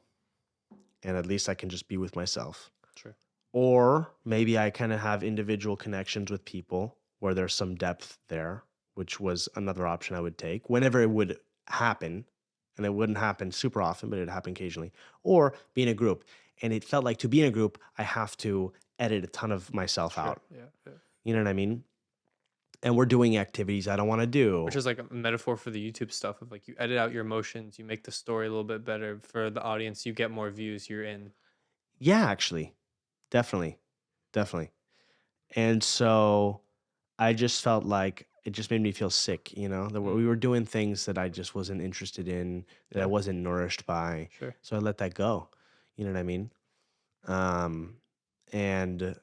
and at least I can just be with myself. Sure. Or maybe I kind of have individual connections with people where there's some depth there, which was another option I would take whenever it would happen. and it wouldn't happen super often, but it'd happen occasionally, or be in a group. And it felt like to be in a group, I have to edit a ton of myself Sure. out. Yeah. Yeah. You know what I mean? And we're doing activities I don't want to Which do. is like a metaphor for the YouTube stuff of like you edit out your emotions, you make the story a little bit better for the audience, you get more views, you're in. Yeah, actually, definitely, definitely. And so I just felt like it just made me feel sick, that we were doing things that I just wasn't interested in, that I Yeah. wasn't nourished by. Sure. So I let that go. You know what I mean? Um, and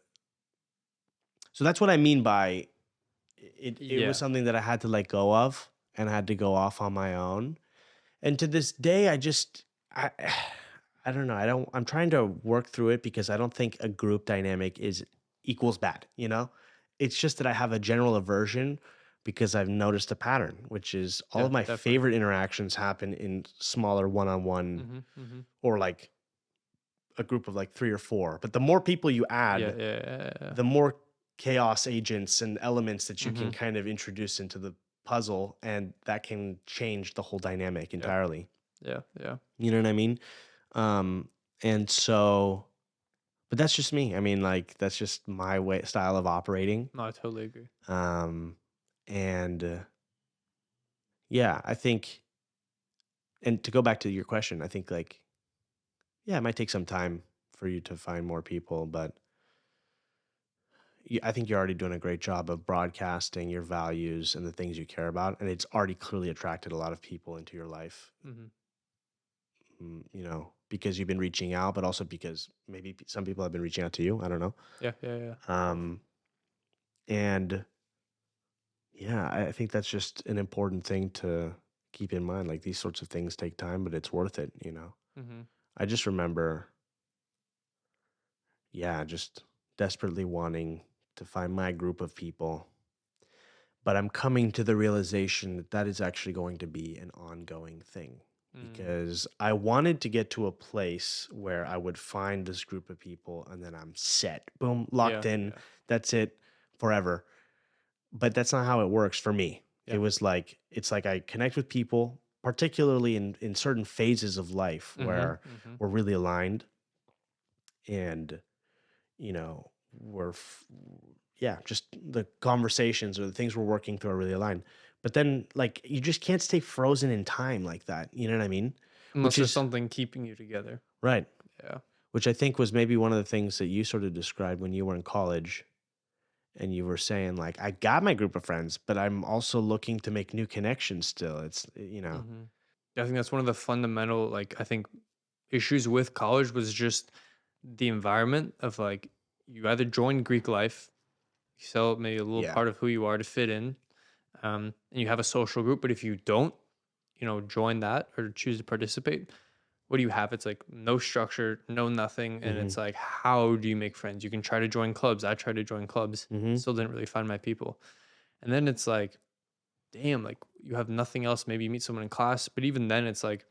so that's what I mean by it was Yeah. something that I had to let go of and I had to go off on my own. And to this day, I I don't know. I'm trying to work through it because I don't think a group dynamic is equals bad, you know? It's just that I have a general aversion because I've noticed a pattern, which is all Yeah, of my definitely. favorite interactions happen in smaller one-on-one Mhm. Mhm. or like a group of like 3 or 4. But the more people you Yeah, add, yeah, yeah, yeah. the more chaos agents and elements that you can Mhm. kind of introduce into the puzzle, and that can change the whole dynamic Yeah. entirely. Yeah, yeah. You know what I mean? Um, and so, but that's just me. I mean, like that's just my way style of operating. No, I totally agree. Um, and yeah, I think, and to go back to your question, I think like, yeah, it might take some time for you to find more people, but I think you're already doing a great job of broadcasting your values and the things you care about, and it's already clearly attracted a lot of people into your life. Mhm. Because you've been reaching out, but also because maybe some people have been reaching out to you. I don't know. Yeah, yeah, yeah. Um, and yeah, I think that's just an important thing to keep in mind. Like these sorts of things take time, but it's worth it. Mhm. I just remember, yeah, just desperately wanting to find my group of people. But I'm coming to the realization that that is actually going to be an ongoing thing Mm. because I wanted to get to a place where I would find this group of people and then I'm set. Boom, locked Yeah, in. yeah. That's it forever. But that's not how it works for me. Yeah. It's like I connect with people, particularly in certain phases of life Mhm. where Mhm. we're really aligned and we're yeah, just the conversations or the things we're working through are really aligned. But then like you just can't stay frozen in time like that. You know what I mean? Unless Which there's is something keeping you together. right. Yeah. Which I think was maybe one of the things that you sort of described when you were in college and you were saying like I got my group of friends, but I'm also looking to make new connections still. It's. Mhm. I think that's one of the fundamental like I think issues with college was just the environment of like you either join Greek life, you sell maybe a little Yeah. part of who you are to fit in, and you have a social group. But if you don't, join that or choose to participate, what do you have? It's like no structure, no nothing. And Mhm. it's like, how do you make friends? You can try to join clubs. I tried to join clubs, Mhm. still didn't really find my people. And then it's like, damn, like you have nothing else. Maybe you meet someone in class, but even then, it's like,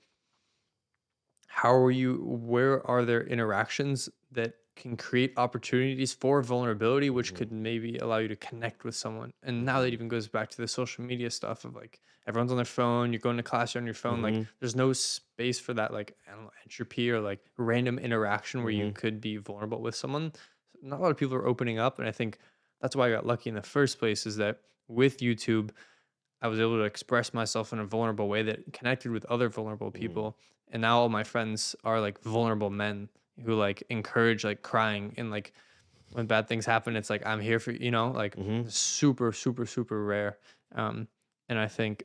where are there interactions that can create opportunities for vulnerability, which Mhm. could maybe allow you to connect with someone? And now that Mhm. even goes back to the social media stuff of like everyone's on their phone, you're going to class, you're on your phone. Like Mhm. there's no space for that, like, I don't know, entropy or like random interaction where you Mhm. could be vulnerable with someone. Not a lot of people are opening up. And I think that's why I got lucky in the first place is that with YouTube, I was able to express myself in a vulnerable way that connected with other vulnerable Mhm. people. And now all my friends are like vulnerable men who like encourage like crying and like when bad things happen, it's like I'm here for like Mhm. super, super, super rare. Um, and I think,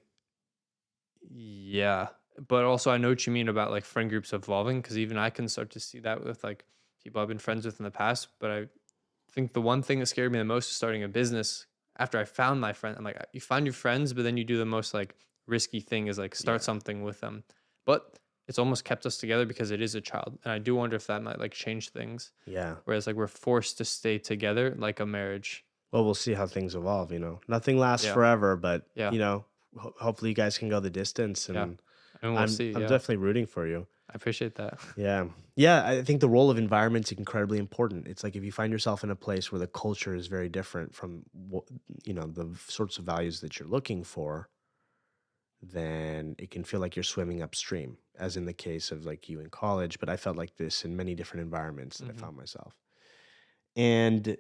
yeah, but also I know what you mean about like friend groups evolving because even I can start to see that with like people I've been friends with in the past. But I think the one thing that scared me the most is starting a business. After I found my friend, I'm like, you find your friends, but then you do the most like risky thing is like start Yeah. something with them. But it's almost kept us together because it is a child. And I do wonder if that might like change things. Yeah. Whereas like we're forced to stay together like a marriage. Well, we'll see how things evolve. Nothing lasts Yeah. forever, but Yeah. hopefully you guys can go the distance, Yeah. and And we'll I'm see. I'm Yeah. definitely rooting for you. I appreciate that. Yeah. Yeah, I think the role of environment's incredibly important. It's like if you find yourself in a place where the culture is very different from the sorts of values that you're looking for, then it can feel like you're swimming upstream, as in the case of like you in college. But I felt like this in many different environments that I Mm-hmm. found myself. And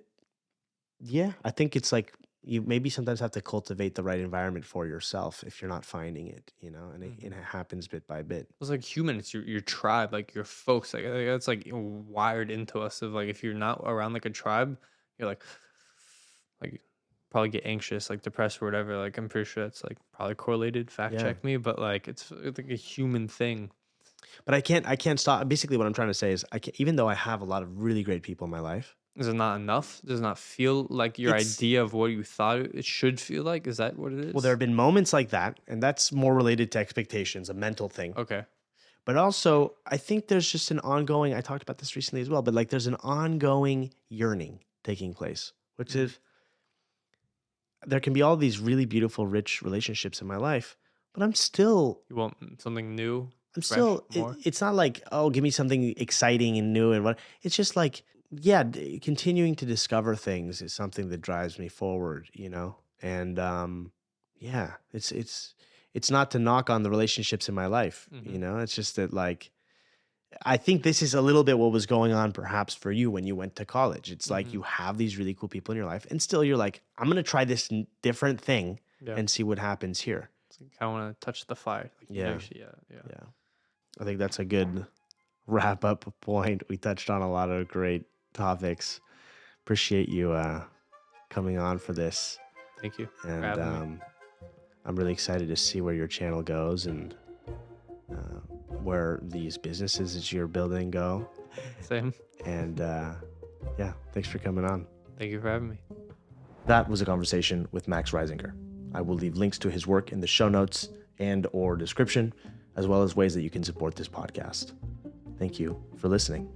yeah, I think it's like you maybe sometimes have to cultivate the right environment for yourself if you're not finding it, and Mm-hmm. it happens bit by bit. It's like human. It's your tribe, like your folks. Like that's like wired into us. Of like if you're not around like a tribe, you're like probably get anxious, like depressed or whatever. Like I'm pretty sure that's like probably correlated. Fact Yeah. check me, but like it's like a human thing. But I can't stop. Basically, what I'm trying to say is, I can't, even though I have a lot of really great people in my life, Is it not enough? Does it not feel like your it's idea of what you thought it should feel like? Is that what it well, there is? have been moments like that, and that's more related to expectations, a mental thing. Okay. But also, I think there's just an ongoing. I talked about this recently as well, but like there's an ongoing yearning taking place, which Mhm. is there can be all these really beautiful, rich relationships in my life, but You want something new, fresh, more? it's not like, oh, give me something exciting and new and what. It's just like, yeah, continuing to discover things is something that drives me forward, And yeah, it's not to knock on the relationships in my life, Hmm. It's just that like I think this is a little bit what was going on perhaps for you when you went to college. It's like Hmm. you have these really cool people in your life, and still you're like, I'm gonna try this different thing Yeah. and see what happens here. It's like I want to touch the fire. Like Yeah, yeah, yeah. yeah. I think that's a good wrap up point. We touched on a lot of great topics. Appreciate you coming on for this, Thank you for and having me. I'm really excited to see where your channel goes and where these businesses that you're building go. Same. And yeah, thanks for coming on. Thank you for having me. That was a conversation with Max Reisinger. I will leave links to his work in the show notes and or description, as well as ways that you can support this podcast. Thank you for listening.